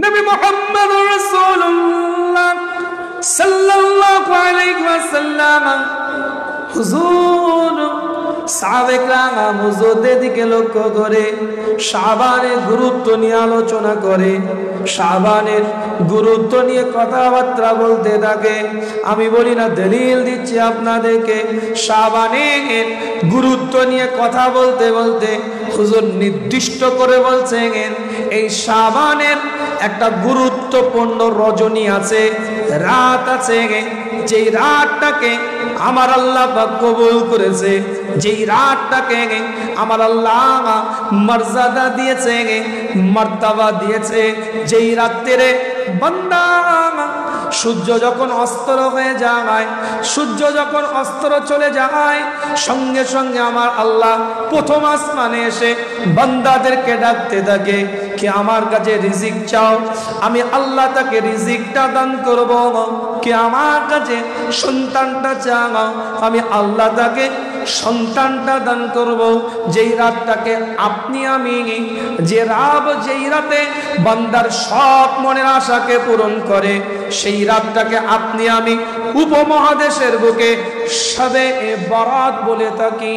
Speaker 1: নবী মুহাম্মদুর রাসূলুল্লাহ সাল্লাল্লাহু আলাইহি ওয়াসাল্লাম হুজুর সাহাবায়ে কেরাম হুজুরদের দিকে লক্ষ্য করে শাবানের গুরুত্ব নিয়ে আলোচনা করে, শাবানের গুরুত্ব নিয়ে কথাবার্তা বলতে থাকে। আমি বলি না, দলিল দিচ্ছি আপনাদেরকে। শাবানের গুরুত্ব নিয়ে কথা বলতে বলতে হুজুর নির্দিষ্ট করে বলছেন এই শাবানের একটা গুরুত্বপূর্ণ রজনী আছে, রাত আছে, যেই রাতটাকে আমার আল্লাহ পাক কবুল করেছে, যেই রাতটাকে আমার আল্লাহ মর্যাদা দিয়েছে, মর্তবা দিয়েছে, যেই রাত্রে বান্দা সূর্য যখন অস্ত হয়ে যায়, সূর্য যখন অস্ত চলে যায়, সঙ্গে সঙ্গে আমার আল্লাহ প্রথম আসমানে এসে বান্দাদেরকে ডাকতে থাকে, কে আমার কাছে রিজিক চাও, আমি আল্লাহ তাকে রিজিকটা দান করব। কে আমার কাছে সন্তানটা চাও, আমি আল্লাহ তাকে সন্তানটা দান করব। যেই রাতটাকে আপনি আমি, যে যেই রাতে বান্দার সব মনের আশাকে পূরণ করে, সেই রাতটাকে আপনি আমি উপমহাদেশের বুকে শবে বরাত বলে থাকি।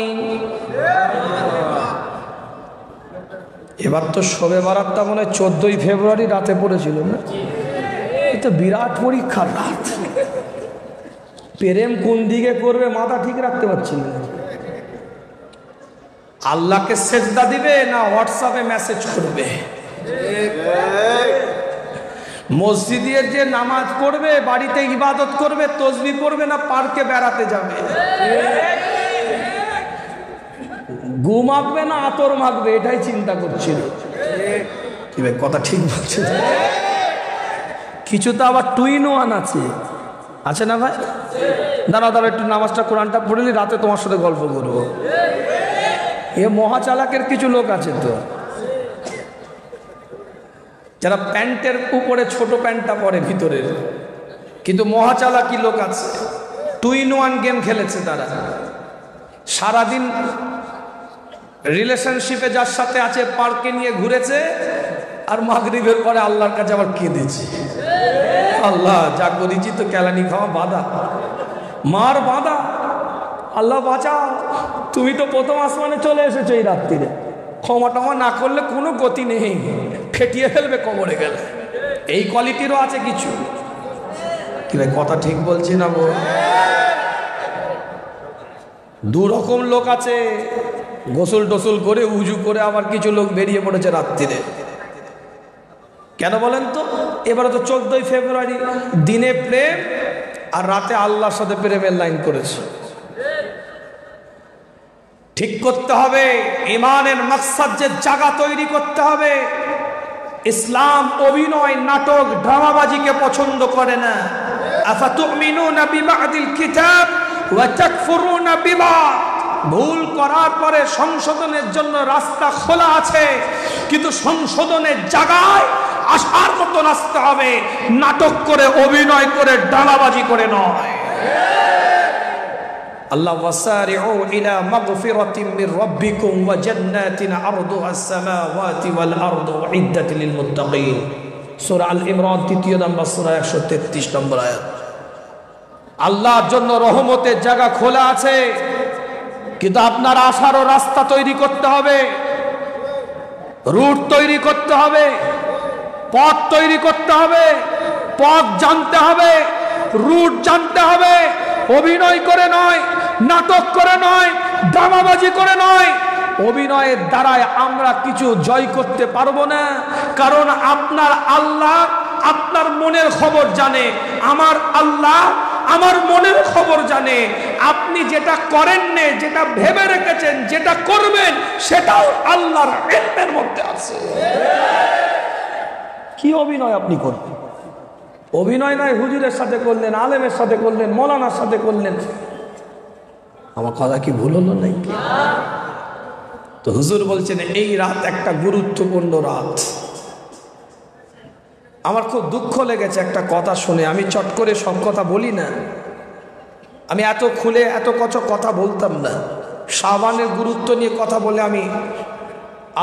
Speaker 1: এবার তো শবে বরাতটা মনে হয় 14ই ফেব্রুয়ারি রাতে পড়েছিল না? এটা বিরাট পরীক্ষার রাত। প্রেম কোন দিকে করবে মাথা ঠিক রাখতে পারছি না। আল্লাহকে সেজদা দিবে না হোয়াটসঅ্যাপে মেসেজ করবে? মসজিদের যে নামাজ পড়বে, বাড়িতে ইবাদত করবে, তসবিহ পড়বে, না পার্কে বেড়াতে যাবে? গু মাখবে না আতর মাখবে? এটাই চিন্তা করছিল। কি ভাই কথা ঠিক বলছে? কিছু তো আবার টুইন ওয়ান আছে না ভাই? দাঁড়া দাঁড়া একটু নামাজটা কোরআনটা পড়ে নি, রাতে তোমার সাথে গল্প করবো। এ মহাচালাকের কিছু লোক আছে তো, যারা প্যান্টের উপরে ছোট প্যান্টটা পরে ভিতরের, কিন্তু মহাচালাকি লোক আছে। টুইন ওয়ান গেম খেলেছে তারা, সারাদিন রিলেশনশিপে যার সাথে আছে পার্কে নিয়ে ঘুরেছে, আর মাগরিবের পরে আল্লাহর কাছে আবার কেঁদেছে, আল্লাহ যা করেছি তো কেলানি খাওয়া বাধা, মার বাধা, আল্লাহ বাঁচাও, তুমি তো প্রথম আসমানে চলে এসেছো এই রাত্রিরে, ক্ষমা টমা না করলে কোনো গতি নেই, ফেটিয়ে ফেলবে কবরে গেলে। এই কোয়ালিটিরও আছে কিছু। কি ভাই কথা ঠিক বলছি না? দু রকম লোক আছে, গোসল টোসল করে উজু করে আবার কিছু লোক বেরিয়ে পড়েছে রাত্রিরে। কেন বলেন তো? এবারে তো 14ই ফেব্রুয়ারি, দিনে প্রেম আর রাতে আল্লাহর সাথে প্রেমের লাইন করেছে। ঠিক করতে হবে ইমানের মাকসাদ, যে জায়গা তৈরি করতে হবে। ইসলাম অভিনয়, নাটক, ড্রামাবাজিকে পছন্দ করে না। আফাতুমিনুনা বিবাদিল কিতাব ওয়া তাকফুরুনা বিবাদ। ভুল করার পরে সংশোধনের জন্য রাস্তা খোলা আছে, কিন্তু সংশোধনের জায়গায় আসার মতো রাস্তা হবে, নাটক করে, অভিনয় করে, ডালাবাজি করে নয়। আল্লাহ ওয়াসারিউ ইলা মাগফিরাতিম মির রাব্বিকুম ওয়া জান্নাতিন আরদুহা আস-সামাওয়াতি ওয়াল আরদু উইদ্দাত লিল মুত্তাকিন। সূরা আল ইমরান 3 নম্বর সূরা 133 নম্বর আয়াত। আল্লাহর জন্য রহমতের জায়গা খোলা আছে, কিন্তু আপনার আসারও রাস্তা তৈরি করতে হবে, রুট তৈরি করতে হবে, পথ তৈরি করতে হবে, পথ জানতে হবে, রুট জানতে হবে। অভিনয় করে নয়, নাটক করে নয়, ড্রামাবাজি করে নয়। অভিনয়ের দ্বারায় আমরা কিছু জয় করতে পারবো না, কারণ আপনার আল্লাহ আপনার মনের খবর জানে, আমার আল্লাহ আমার মনের খবর জানে। আপনি যেটা করেন না, যেটা ভেবে রেখেছেন, যেটা করবেন, সেটাও আল্লাহর ইলমের মধ্যে আছে। কি অভিনয় আপনি করবেন? অভিনয় নয় হুজুরের সাথে করলেন, আলেমের সাথে করলেন, মৌলানার সাথে করলেন। আমার কথা কি ভুল হলো নাকি? তো হুজুর বলছেন এই রাত একটা গুরুত্বপূর্ণ রাত। আমার খুব দুঃখ লেগেছে একটা কথা শুনে। আমি চট করে সব কথা বলি না, আমি এত খুলে এত কথা বলতাম না। শাবানের গুরুত্ব নিয়ে কথা বলে আমি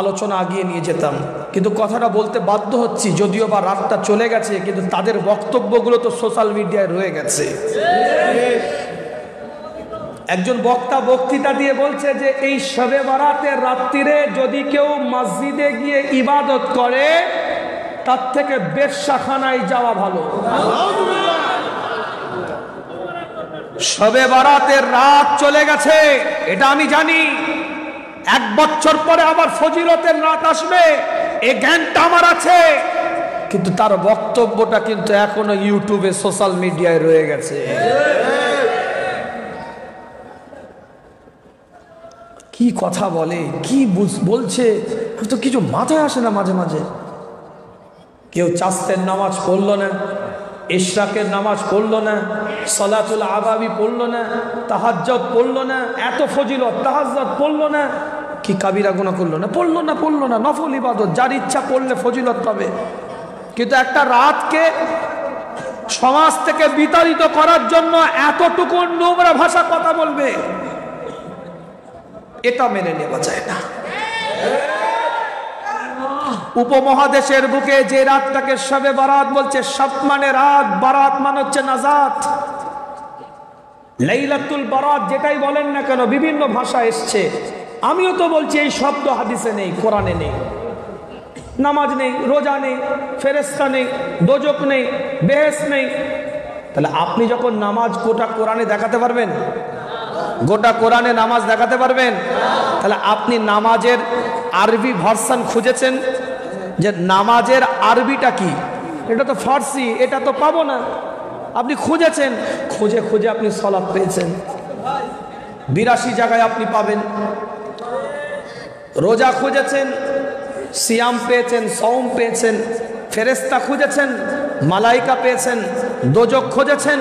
Speaker 1: আলোচনা আগিয়ে নিয়ে যেতাম, কিন্তু কথাটা বলতে বাধ্য হচ্ছি। যদিও বা রাতটা চলে গেছে, কিন্তু তাদের বক্তব্যগুলো তো সোশ্যাল মিডিয়ায় রয়ে গেছে। একজন বক্তা বক্তৃতা দিয়ে বলছে যে এই শবে বারাতের রাত্রিরে যদি কেউ মসজিদে গিয়ে ইবাদত করে, তার থেকে বেশ্যাখানায় যাওয়া ভালো। শবে বারাতের রাত চলে গেছে, এটা আমি জানি। 1 বছর পরে আবার ফজিলতের রাত আসবে, এই জ্ঞানটা আমার আছে, কিন্তু তার বক্তব্যটা কিন্তু এখনো ইউটিউবে সোশ্যাল মিডিয়ায় রয়ে গেছে। কি কথা বলে, কি বলছে, তো কিছু মাথায় আসে না। মাঝে মাঝে কেউ চাস্তের নামাজ পড়লো না, ইশরাকের নামাজ পড়লো না, সালাতুল আবাবি পড়লো না, তাহাজ্জুদ পড়লো না, এত ফজিলত তাহাজ্জুদ পড়লো না, কি কাবিরা গুনাহ করলো না? পড়লো না। নফল ইবাদত যার ইচ্ছা পড়লে ফজিলত পাবে, কিন্তু একটা রাতকে সমাজ থেকে বিতাড়িত করার জন্য এতটুকু নোংরা ভাষা কথা বলবে, এটা মেনে নেওয়া যায় না। উপমহাদেশের বুকে যে রাতটাকে শবে বারাত বলছে, শব মানে রাত, বারাত মানে হচ্ছে নাজাত। লাইলাতুল বারাত যেটাই বলেন না কেন, বিভিন্ন ভাষা এসছে। আমিও তো বলছি এই শব্দ হাদিসে নেই, কোরআনে নেই। নামাজ নেই, রোজা নেই, ফেরেশতা নেই, দোজক নেই, বেহেশত নেই। তাহলে আপনি যখন নামাজ গোটা কোরআনে দেখাতে পারবেন? গোটা কোরআনে নামাজ দেখাতে পারবেন? তাহলে আপনি নামাজের আরবি ভার্সন খুঁজেছেন যে নামাজের আরবিটা কি? এটা তো ফার্সি, এটা তো পাবো না। আপনি খুঁজেছেন, খুঁজে আপনি সালাত পেয়েছেন। 82 জায়গায় আপনি পাবেন। রোজা খুঁজেছেন, সিয়াম পেয়েছেন, সওম পেয়েছেন। ফেরেশতা খুঁজেছেন, মালাইকা পেয়েছেন। দোজক খুঁজেছেন,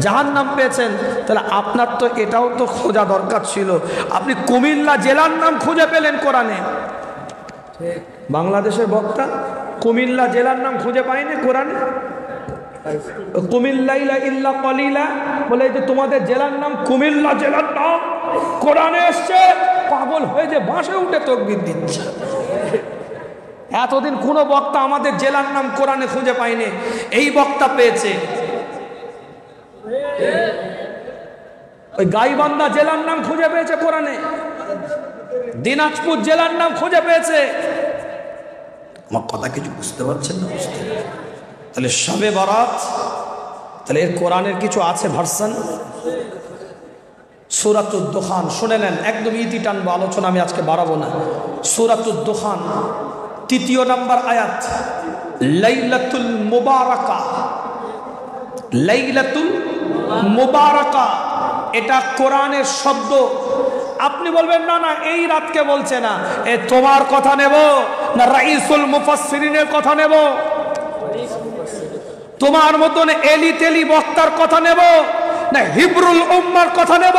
Speaker 1: জাহান্নাম পেয়েছেন। তাহলে আপনার তো এটাও তো খোঁজা দরকার ছিল। আপনি কুমিল্লা জেলার নাম খুঁজে পেলেন কোরআনে। বাংলাদেশের বক্তা কুমিল্লা জেলার নাম খুঁজে পায়নি কোরআনে। কুমিল্লাইলা ইল্লা কলিলা বলে, যে তোমাদের জেলার নাম কুমিল্লা জেলার নাম কোরআনে এসছে। পাগল হয়ে যে বাসে উঠে তাকবীর দিচ্ছে। এতদিন কোনো বক্তা আমাদের জেলার নাম কোরআনে খুঁজে পায়নি, এই বক্তা পেয়েছে। ওই গাইবান্ধা জেলার নাম খুঁজে পেয়েছে কোরআনে, দিনাজপুর জেলার নাম খুঁজে পেয়েছে। আমার কথা কিছু বুঝতে পারছেন না? তাহলে শবে বারাত, তাহলে এর কোরআনের কিছু আছে ভার্সন। সূরাতুদ দুখান শুনে নেন, একদম ইতি টানবো, আলোচনা আমি আজকে বাড়াবো না। সূরাতুদ দুখান 3 নম্বর আয়াত, লাইলাতুল মুবারাকা। লাইলাতুল মুবারাকা এটা কোরআনের শব্দ। আপনি বলবেন না না এই রাতকে বলছে না, এ তোমার কথা নেব না রাইসুল মুফাসসিরিনের কথা নেব, তোমার মতন এলি তেলি বক্তার কথা নেব না হিব্রুল উম্মার কথা নেব,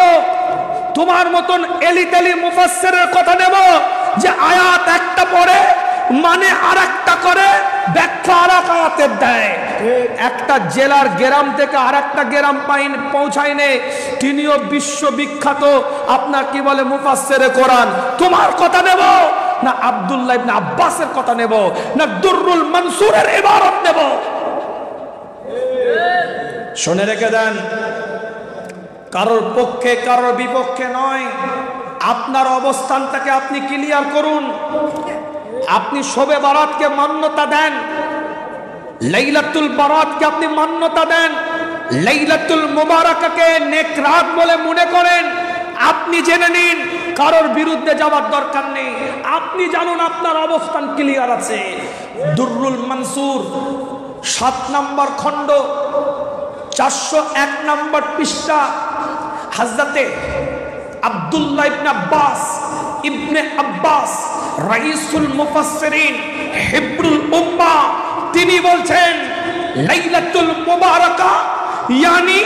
Speaker 1: তোমার মতন এলি তেলি মুফাসসিরের কথা নেব যে আয়াত একটা পড়ে মানে আরেকটা করে, ব্যাখ্যা আরেক আয়াতের দেয়। একটা জেলার গ্রাম থেকে আরেকটা গ্রাম পৌঁছায়নি, তিনিও বিশ্ববিখ্যাত আপনার কি বলে মুফাসসিরে কোরআন। তোমার কথা নেব না আব্দুল্লাহ ইবনে আব্বাসের কথা নেব, না দুররুল মানসুরের ইবারত নেব? শুনে রেখে দেন, কারোর পক্ষে কারোর বিপক্ষে নয়, আপনার অবস্থানটাকে আপনি ক্লিয়ার করুন। আপনি শবে বারাতকে মান্যতা দেন, লাইলাতুল বারাতকে আপনি মান্যতা দেন, লাইলাতুল মুবারাকাকে নেক রাত বলে মনে করেন। আপনি জেনে নিন, কারোর বিরুদ্ধে যাওয়ার দরকার নেই। আপনি জানুন আপনার অবস্থান ক্লিয়ার আছে। দুররুল মানসুর 7 নম্বর খণ্ড 401 নম্বর পৃষ্ঠা, হযরতে আব্দুল্লাহ ইবনে আব্বাস রাইসুল মুফাসসিরিন হিব্রুল উম্মাহ, তিনি বলছেন লাইলাতুল মুবারাকা ইয়ানি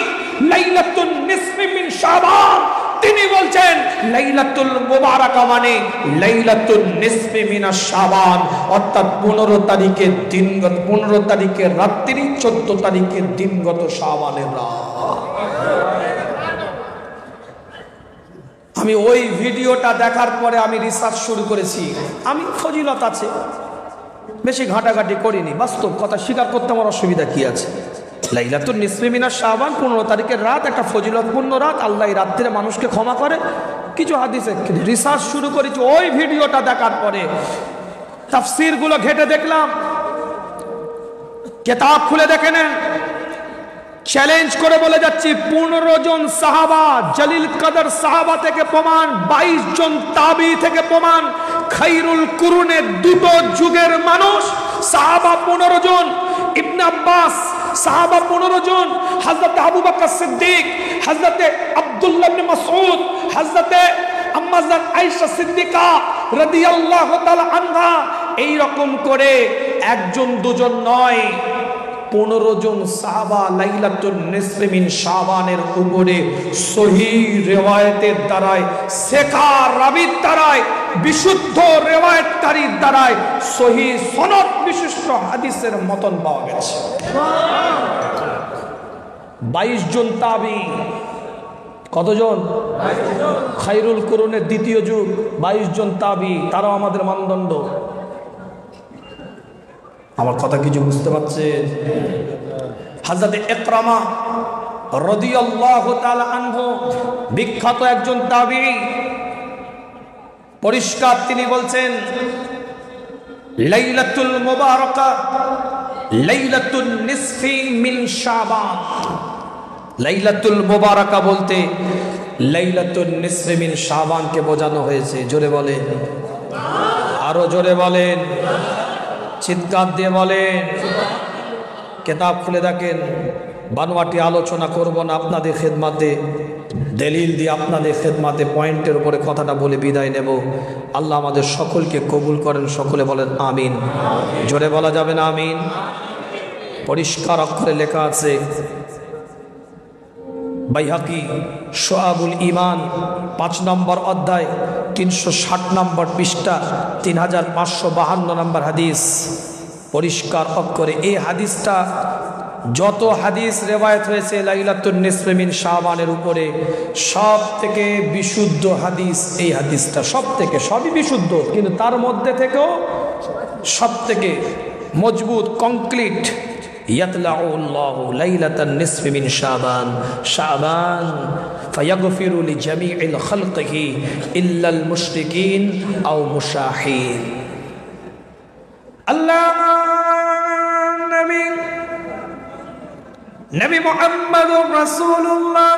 Speaker 1: লাইলাতুন নিসফি মিন শাবান। তিনি বলছেন লাইলাতুল মুবারাকা মানে লাইলাতুন নিসফি মিনাশ শাবান, অর্থাৎ 15 তারিখের দিনগত, 15 তারিখের রাত্রি, 14 তারিখের দিনগত শাবানের রাত। আমি ওই ভিডিওটা দেখার পরে আমি রিসার্চ শুরু করেছি। আমি ফজিলত আছে, বেশি ঘাটাঘাটি করিনি, বাস্তব কথা স্বীকার করতে আমার অসুবিধা কি আছে? লাইলাতুন নিসফি মিনাশ শাবান 15 তারিখের রাত, একটা ফজিলতপূর্ণ রাত। আল্লাহ এই রাত্রে মানুষকে ক্ষমা করে। কিছু হাদিসে রিসার্চ শুরু করেছি ওই ভিডিওটা দেখার পরে। তাফসীরগুলো ঘেটে দেখলাম, কিতাব খুলে দেখে নেন। চ্যালেঞ্জ করে বলে যাচ্ছি, 15 জন সাহাবা, জলিল কদর সাহাবা থেকে প্রমাণ, 22 জন তাবি থেকে প্রমাণ, খায়রুল কুরুনের দুটো যুগের মানুষ সাহাবা 15 জন, ইবনে আব্বাস সাহাবা 15 জন, হযরত আবু বকর সিদ্দিক, হযরত আব্দুল্লাহ ইবনে মাসউদ, হযরত আম্মা জান আয়েশা সিদ্দিকা রাদিয়াল্লাহু তাআলা আনহা। এই রকম করে একজন দুজন নয়, 15 জন সাহাবা লাইলাতুন নিসফি মিন শাবানের উপরে সহিহ রিওয়ায়াতের দ্বারায়, সেকা রাবির দ্বারায়, বিশুদ্ধ রিওয়ায়াতকারীর দ্বারায় সহিহ সনদ বিশিষ্ট হাদিসের মতন পাওয়া গেছে। 22 জন তাবি, কতজন? খায়রুল কুরুনের দ্বিতীয় যুগ, 22 জন তাবি, তারাও আমাদের মানদণ্ড। আমার কথা কিছু বুঝতে পারছেন? হযরত ইকরামা রাদিয়াল্লাহু তাআলা আনহু বিখ্যাত একজন তাবী, পরিষ্কার তিনি বলছেন লাইলাতুল মুবারাকা লাইলাতুন নিসফি মিন শাবান। লাইলাতুল মুবারাকা বলতে লাইলাতুন নিসফি মিন শাবানকে বোঝানো হয়েছে। জোরে বলেন, আরো জোরে বলেন, চিৎকার দিয়ে বলেন। কিতাব খুলে দেখেন। বানোয়াটি আলোচনা করব না, আপনাদের খেদমাতে দলিল দিয়ে, আপনাদের খেদমাতে পয়েন্টের উপরে কথাটা বলে বিদায় নেব। আল্লাহ আমাদের সকলকে কবুল করেন। সকলে বলেন আমিন। জোরে বলা যাবে না আমিন? পরিষ্কার অক্ষরে লেখা আছে, বাইহাকি শুআবুল ঈমান 5 নম্বর অধ্যায় 360 নম্বর পৃষ্ঠা 3552 নম্বর হাদিস। পরিষ্কার অক্ষরে এই হাদিসটা, যত হাদিস রেওয়ায়েত হয়েছে লাইলাতুন নিসফি মিন শাবানের উপরে, সব থেকে বিশুদ্ধ হাদিস এই হাদিসটা। সব থেকে, সবই বিশুদ্ধ, কিন্তু তার মধ্যে থেকেও সব থেকে মজবুত, কংক্রিট। ইয়াতলাউল্লাহু লাইলাতান নিসফি মিন শাবান শাবান ফায়াগফিরু লিজামিইল খালকিহি ইল্লাল মুশরিকিন আও মুশাহিন। আল্লাহ নবী মুহাম্মদুর রাসূলুল্লাহ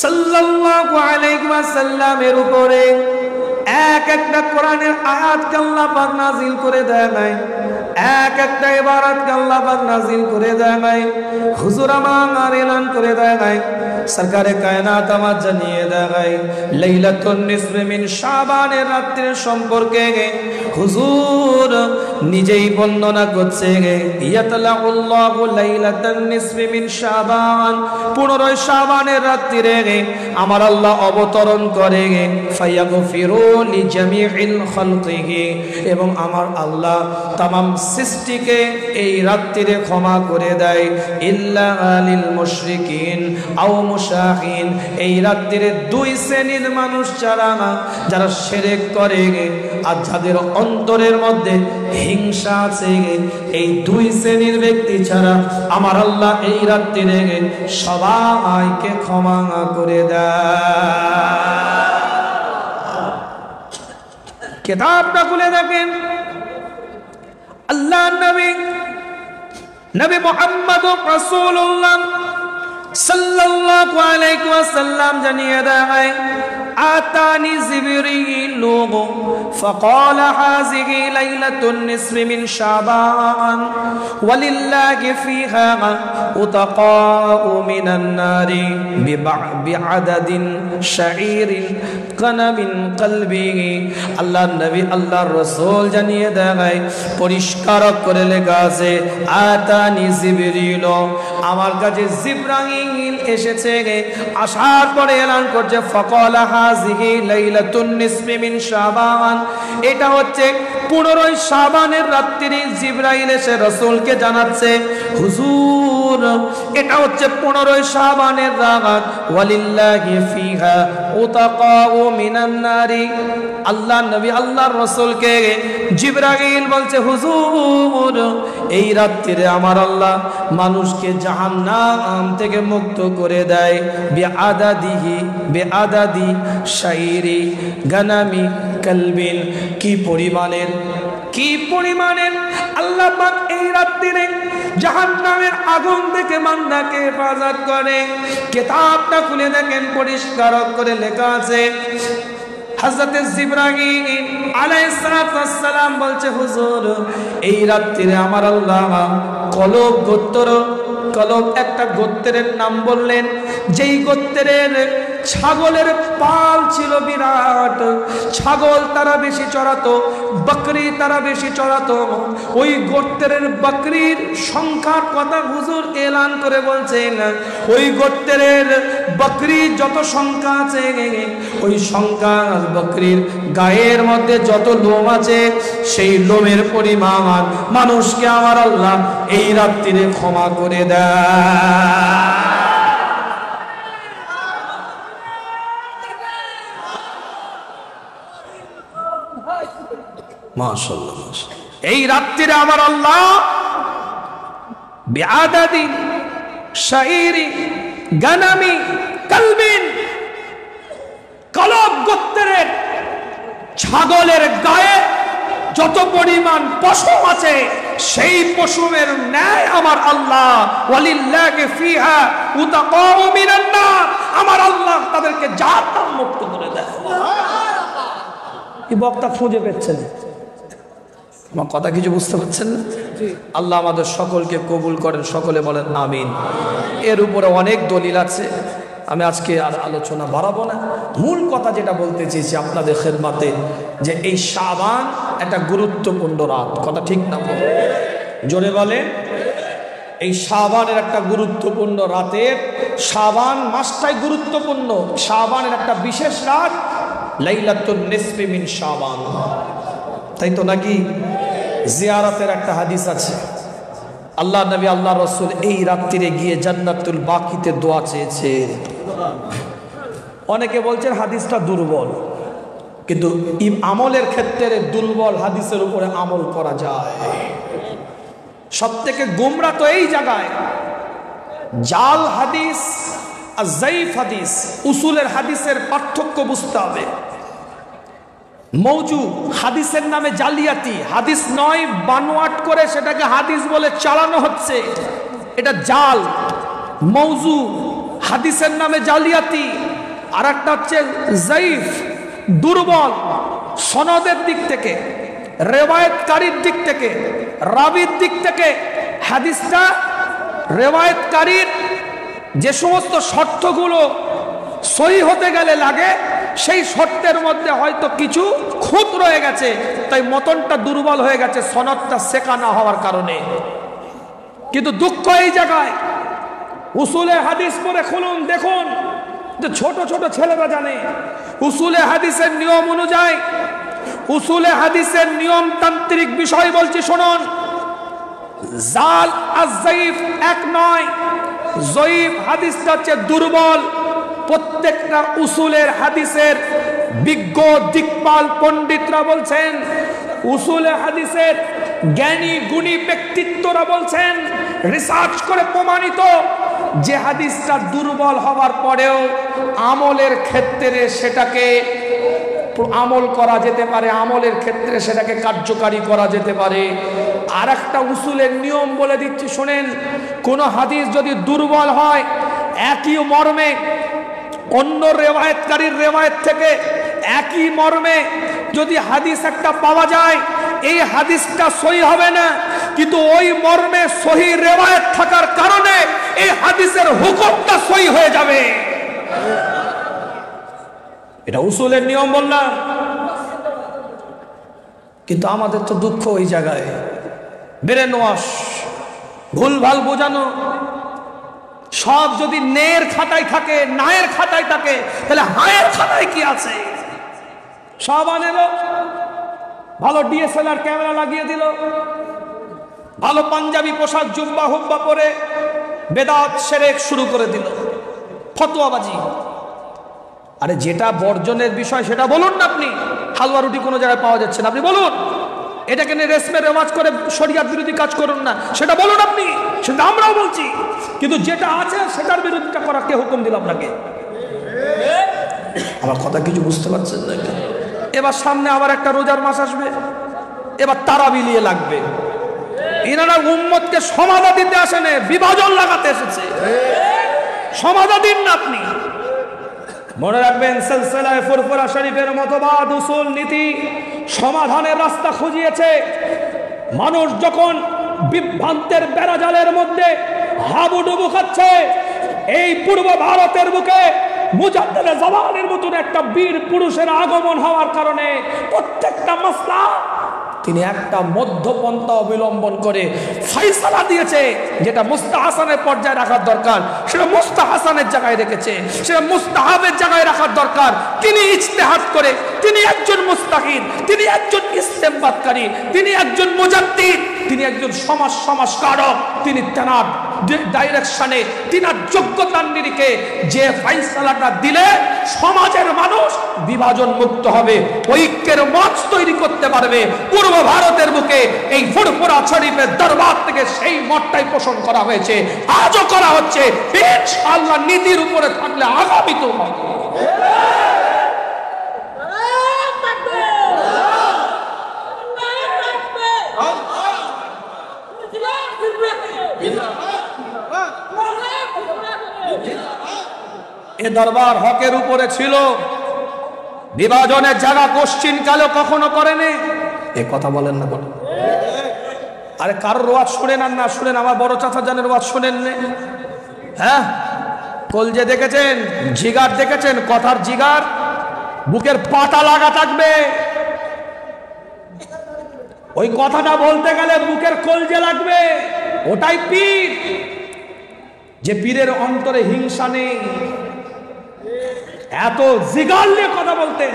Speaker 1: সাল্লাল্লাহু আলাইহি ওয়াসাল্লামের উপরে এক একটা কোরআনের আয়াতকে আল্লাহ পাক নাযিল করে দেয় নাই, এক একটা ইবারতকে আল্লাহ পাক নাযিল করে দেয় নাই, হুজুর আমার এলান করে দেয় নাই। সরকারে কায়নাত আমার জানিয়ে দেয় লাইলাতুন নিসফি মিন শাবানের রাতের সম্পর্কে হুজুর নিজেই বর্ণনা করছে ইয়াতলাউল্লাহু লাইলাতুন নিসফি মিন শাবান 15 শাবানের রাত্রিরে আমার আল্লাহ অবতরণ করে ফায়াগফিরু লিজামিইল খালকিহি এবং আমার আল্লাহ तमाम সৃষ্টিকে এই রাত্রিরে ক্ষমা করে দেয় ইল্লা লিল মুশরিকিন আও মুশাহিন এই রাত্রিরে দুই শ্রেণীর মানুষ ছাড়া যারা শিরক করে আর যাদের অন্তরের মধ্যে হিংসা আছে এই দুই শ্রেণীর ব্যক্তি ছাড়া আমার আল্লাহ এই রাত্রিরে সবাইকে ক্ষমা করে দেয় কিতাবটা খুলে দেখেন আল্লাহ নবী মুহাম্মদুর রাসূলুল্লাহ সাল্লাল্লাহু আলাইহি ওয়াসাল্লাম জানিয়ে দেয় আতানি জিবরিল فقال هذه ليلة النصف من شعبان ولله فيها عتقاء من النار بعدد شعير غنم قلبه আল্লাহ নবী আল্লাহর রাসূল জানিয়ে দেয় পরিষ্কার করে লেখা আছে আতানি জিবরিল আমার কাছে জিবরাইল এসেছে আসার পরে এলান করছে ফাকালা হাযিহি লাইলাতুন নিসফি মিন শাবান এটা হচ্ছে 15 শাবানের রাত্রি জিবরাইল এসে রাসূলকে জানাচ্ছে হুজুর এটা হচ্ছে 15 শাবানের রাত ওয়ালিল্লাহি ফিহা উতাকাউ মিনান নারি আল্লাহ নবী আল্লাহর রাসূলকে জিবরাইল বলছে হুজুর এই রাত্রিরে আমার আল্লাহ মানুষকে জাহান্নাম থেকে মুক্ত করে দেয় বিআদাদি শাইরি গানামি কালবিন কি পরিমাণের আল্লাহ পাক এই রাত্রিরে জাহান্নামের আগুন থেকে বান্দাকে হেফাজত করে কিতাবটা খুলে দেখেন পরিষ্কার করে লেখা আছে হযরত জিবরাইল আলাইহিস সালাম বলছে হুজুর এই রাত্রিরে আমার আল্লাহ কলব একটা গোত্রের নাম বললেন যেই গোত্রের ছাগলের পাল ছিল বিরাট ছাগল তারা বেশি চড়াতো বকরি তারা বেশি চড়াতো ওই গোত্রের বকরির সংখ্যার কথা হুজুর এলান করে বলছেন ওই গোত্রের বকরি যত সংখ্যা আছে ওই সংখ্যা বকরির গায়ের মধ্যে যত লোম আছে সেই লোমের পরিমাণ মানুষকে আমার আল্লাহ এই রাত্রিরে ক্ষমা করে দেয় মাশাআল্লাহ এই রাত্রিরে আমার আল্লাহ বিআদাদি শাইরি গানামি কালবিন কলব গোত্রের ছাগলের গায়ে যত পরিমাণ পশম আছে সেই পশমের ন্যায় আমার আল্লাহ ওয়ালিল্লাহি ফিহা উতাকাউ মিনান নার আমার আল্লাহ তাদেরকে জাহান্নাম মুক্ত করে দেয় এই বক্তা খুঁজে পেচ্ছেন আমার কথা কিছু বুঝতে পারছেন না আল্লাহ আমাদের সকলকে কবুল করেন সকলে বলেন আমিন এর উপরে অনেক দলিল আছে আমি আজকে আর আলোচনা বাড়াবো না মূল কথা যেটা বলতে চেয়েছি আপনাদের খেদমতে যে এই শাবান একটা গুরুত্বপূর্ণ রাত কথা ঠিক না জোরে বলে এই শাবানের একটা গুরুত্বপূর্ণ রাতের শাবান মাসটাই গুরুত্বপূর্ণ শাবানের একটা বিশেষ রাত লাইলাতুন নিসফি মিন শাবান তাই তো নাকি জিয়ারতের একটা হাদিস আছে আল্লাহ নবী আল্লাহ রাসূল এই রাত্রিরে গিয়ে জান্নাতুল বাকিতে দোয়া চেয়েছে অনেকে বলছেন হাদিসটা দুর্বল কিন্তু আমলের ক্ষেত্রে দুর্বল হাদিসের উপরে আমল করা যায় সবথেকে গোমরা তো এই জায়গায় জাল হাদিস আর যায়িফ হাদিস উসুলের হাদিসের পার্থক্য বুঝতে হবে মৌজু হাদিসের নামে জালিয়াতি হাদিস নয় বানোয়াট করে সেটাকে হাদিস বলে চালানো হচ্ছে এটা জাল মৌজু হাদিসের নামে জালিয়াতি আর একটা হচ্ছে যায়িফ দুর্বল সনদের দিক থেকে রেওয়ায়েতকারীর দিক থেকে রাবির দিক থেকে হাদিসটা রেওয়ায়েতকারীর যে সমস্ত শর্তগুলো সহি হতে গেলে লাগে, সেই শর্তের মধ্যে হয়তো কিছু খুঁত রয়ে গেছে, তাই মতনটা দুর্বল হয়ে গেছে সনদটা শেখা না হওয়ার কারণে। কিন্তু দুঃখ এই জায়গায়, উসুলে হাদিস পড়ে খুলুন, দেখুন যে ছোট ছোট ছেলেরা জানে উসুলে হাদিসের নিয়ম অনুযায়ী, উসুলে হাদিসের নিয়মতান্ত্রিক বিষয় বলছি শুনুন। জাল আর জয়ীফ এক নয়, জয়ীফ হাদিসটা হচ্ছে দুর্বল। প্রত্যেকটা উসুলের হাদিসের বিজ্ঞ দিকপাল পণ্ডিতরা বলছেন, উসুলে হাদিসের জ্ঞানী গুণী ব্যক্তিত্বরা বলছেন, রিসার্চ করে প্রমাণিত যে হাদিসটা দুর্বল হওয়ার পরেও আমলের ক্ষেত্রে সেটাকে আমল করা যেতে পারে, আমলের ক্ষেত্রে সেটাকে কার্যকারী করা যেতে পারে। আর একটা উসুলের নিয়ম বলে দিচ্ছি শোনেন, কোন হাদিস যদি দুর্বল হয়, একই মর্মে অন্য রেওয়ায়েতকারীর রেওয়ায়েত থেকে একই মর্মে যদি হাদিস একটা পাওয়া যায়, এই হাদিসটা সহি হবে না, কিন্তু ওই মর্মে সহি রেওয়ায়েত থাকার কারণে এই হাদিসের হুকুমটা সহি হয়ে যাবে। এটা উসুলের নিয়ম বললাম। কিন্তু আমাদের তো দুঃখ ওই জায়গায়, ব্রেন ওয়াশ, ভুলভাল বোঝানো। সব যদি নের খাতায় থাকে, নায়ের খাতায় থাকে, তাহলে হায়ের খাতায় কি আছে? সব আনেলো, ভালো ডিএসএলআর ক্যামেরা লাগিয়ে দিল, ভালো পাঞ্জাবি পোশাক জুব্বা হুব্বা পরে বেদাত শিরক শুরু করে দিল, ফতোয়াবাজি। আরে যেটা বর্জনের বিষয় সেটা বলুন না আপনি। হালুয়া রুটি কোনো জায়গায় পাওয়া যাচ্ছে না, আপনি বলুন। এটাকে নিয়ে রেশমে রেওয়াজ করে শরিয়াত বিরোধী কাজ করুন না, সেটা বলুন আপনি, সেটা আমরাও বলছি। কিন্তু যেটা আছে সেটার বিরোধিতা করা কে হুকুম দিল আপনাকে? আমার কথা কিছু বুঝতে পারছেন নাকি? এবার সামনে আবার একটা রোজার মাস আসবে, এবার তারাবি নিয়ে লাগবে। এনারা উম্মতকে সমাধা দিতে আসেন, বিভাজন লাগাতে এসেছে। সমাধা দিন না আপনি। মনে রাখবেন, সিলসিলায়ে ফুরফুরা শরীফের মতবাদ, উসুল, নীতি সমাধানের রাস্তা খুঁজিয়েছে। মানুষ যখন বিভ্রান্তের বেড়াজালের মধ্যে হাবুডুবু খাচ্ছে, এই পূর্ব ভারতের বুকে মুজাদ্দিদে জামানের মতন একটা বীর পুরুষের আগমন হওয়ার কারণে প্রত্যেকটা মাসলা তিনি একটা মধ্যপন্থা অবলম্বন করে ফয়সালা দিয়েছে। যেটা মুস্তাহাসানের পর্যায়ে রাখার দরকার সেটা মুস্তাহাসানের জায়গায় রেখেছে, সেটা মুস্তাহাবের জায়গায় রাখার দরকার। তিনি ইজতিহাদ করে, তিনি একজন মুস্তাহিদ, তিনি একজন ইস্তেমবাদকারী, তিনি একজন মুজাদ্দিদ, তিনি একজন সমাজ সংস্কারক। তিনি তেনার ডাইরেকশনে, তিনার যোগ্যতার নিরিখে যে ফয়সালাটা দিলে সমাজের মানুষ বিভাজন মুক্ত হবে, ঐক্যের মঞ্চ তৈরি করতে পারবে। পূর্ব ভারতের বুকে এই ফুরফুরা শরীফের দরবার থেকে সেই মতটাই পোষণ করা হয়েছে, আজও করা হচ্ছে। ইনশাআল্লাহ নীতির উপরে থাকলে আগামীতেও হবে। এ দরবার হকের উপরে ছিল, বিভাজনের জায়গা কোশ্চিন কালে কখনো করেনি। এ কথা বলেন না, বলেন। আরে কারোর ওয়াজ শুনেন আর না শুনেন, আমার বড় চাচা জানের ওয়াজ শুনেন নে? হ্যাঁ, কলজে দেখেছেন, জিগার দেখেছেন, কথার জিগার, বুকের পাতা লাগা থাকবে। ওই কথাটা বলতে গেলে বুকের কলজে লাগবে। ওটাই পীর, যে পীরের অন্তরে হিংসা নেই। এত জিগার নিয়ে কথা বলতেন।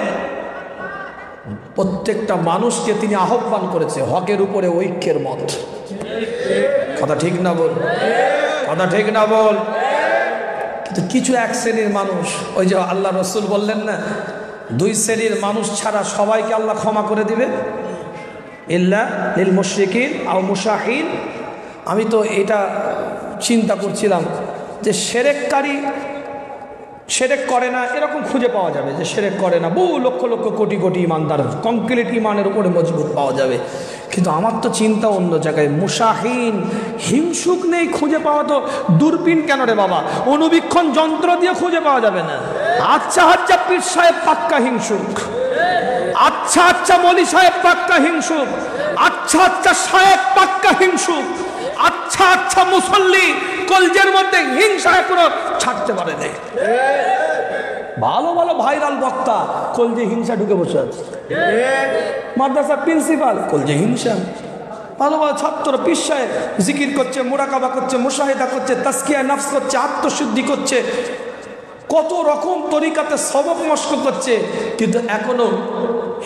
Speaker 1: প্রত্যেকটা মানুষকে তিনি আহ্বান করেছে হকের উপরে ঐক্যের মত। কথা ঠিক না বল? কথা ঠিক না বল? কিন্তু কিছু এক শ্রেণীর মানুষ, ওই যে আল্লাহ রসুল বললেন না, দুই শ্রেণীর মানুষ ছাড়া সবাইকে আল্লাহ ক্ষমা করে দিবে, ইল্লা লিল মুশরিকিন আও মুশাহিন। আমি তো এটা চিন্তা করছিলাম যে শিরককারী শিরক করে না এরকম খুঁজে পাওয়া যাবে, যে শিরক করে না বহু লক্ষ লক্ষ কোটি কোটি ইমানদার কংক্রিট ইমানের উপরে মজবুত পাওয়া যাবে। কিন্তু আমার তো চিন্তা অন্য জায়গায়, মুশাহিন হিংসুক নেই খুঁজে পাওয়া তো দূরবীন কেন রে বাবা, অনুবীক্ষণ যন্ত্র দিয়ে খুঁজে পাওয়া যাবে না। আচ্ছা পীর সাহেব পাক্কা হিংসুক, আচ্ছা আচ্ছা মলি সাহেব পাক্কা হিংসুক, আচ্ছা আচ্ছা সাহেব পাক্কা হিংসুক, আচ্ছা আচ্ছা মুসল্লি কলজের মধ্যে হিংসা এখনো ছাড়তে পারে না। ভালো ভালো ভাইরাল বক্তা কলজে হিংসা ঢুকে বসে আছে। মাদ্রাসা প্রিন্সিপাল কলজে হিংসা। ভালো ভালো ছাত্র পীর সাহেব জিকির করছে, মুরাকাবা করছে, মুশাহিদা করছে, তাজকিয়া নফস করছে, আত্মশুদ্ধি করছে, কত রকম তরিকাতে সবক মশক করছে, কিন্তু এখনো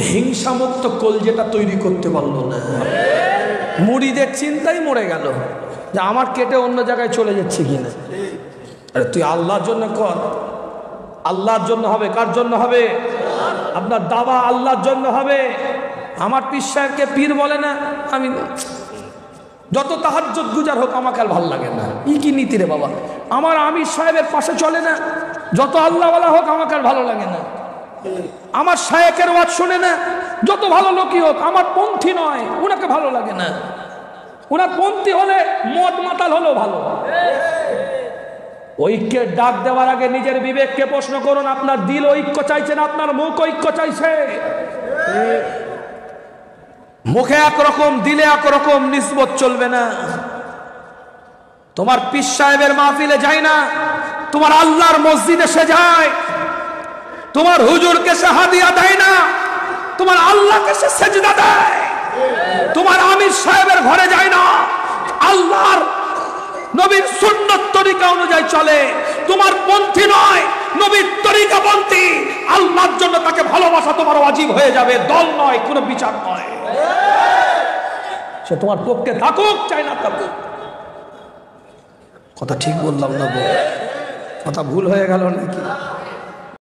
Speaker 1: হিংসামুক্ত কলজেটা তৈরি করতে পারলো না। মুড়িদের চিন্তাই মরে গেল যে আমার কেটে অন্য জায়গায় চলে যাচ্ছে কিনা। আরে তুই আল্লাহর জন্য কর, আল্লাহর জন্য হবে। কার জন্য হবে? আপনার দাবা আল্লাহর জন্য হবে। আমার পীর সাহেবকে পীর বলে না, আমি যত তাহাজ্জুদ গুজার হোক আমাকে আর ভালো লাগে না। কি নীতি রে বাবা? আমার আমির সাহেবের পাশে চলে না, যত আল্লাহওয়ালা হোক আমাকে আর ভালো লাগে না। আমার শায়েখের ওয়াজ শোনে না, যত ভালো লোকই হোক, আমার পন্থী নয়, উনাকে ভালো লাগে না। উনার পন্থী হলে মদ মাতাল হলেও ভালো। ঐক্যের ডাক দেওয়ার আগে নিজের বিবেককে প্রশ্ন করুন, আপনার দিল ঐক্য চাইছে না আপনার মুখ ঐক্য চাইছে? মুখে একরকম দিলে একরকম নিসবত চলবে না। তোমার পীর সাহেবের মাহফিলে যায় না, তোমার আল্লাহর মসজিদে সে যায়। তোমার হুজুরকে সে হাদিয়া দেয় না, তোমার আল্লাহকে সে সেজদা দেয়। তোমার আমির সাহেবের ঘরে যায় না, আল্লাহর নবীর সুন্নত তরিকা অনুযায়ী চলে। তোমার পন্থী নয়, নবীর তরিকা পন্থী। আল্লাহর জন্য তাকে ভালোবাসা তোমার ওয়াজিব হয়ে যাবে, দল নয়, কোনো বিচার নয়। সে তোমার পক্ষে থাকুক চাই না থাকুক। কথা ঠিক বললাম না? কথা ভুল হয়ে গেল নাকি?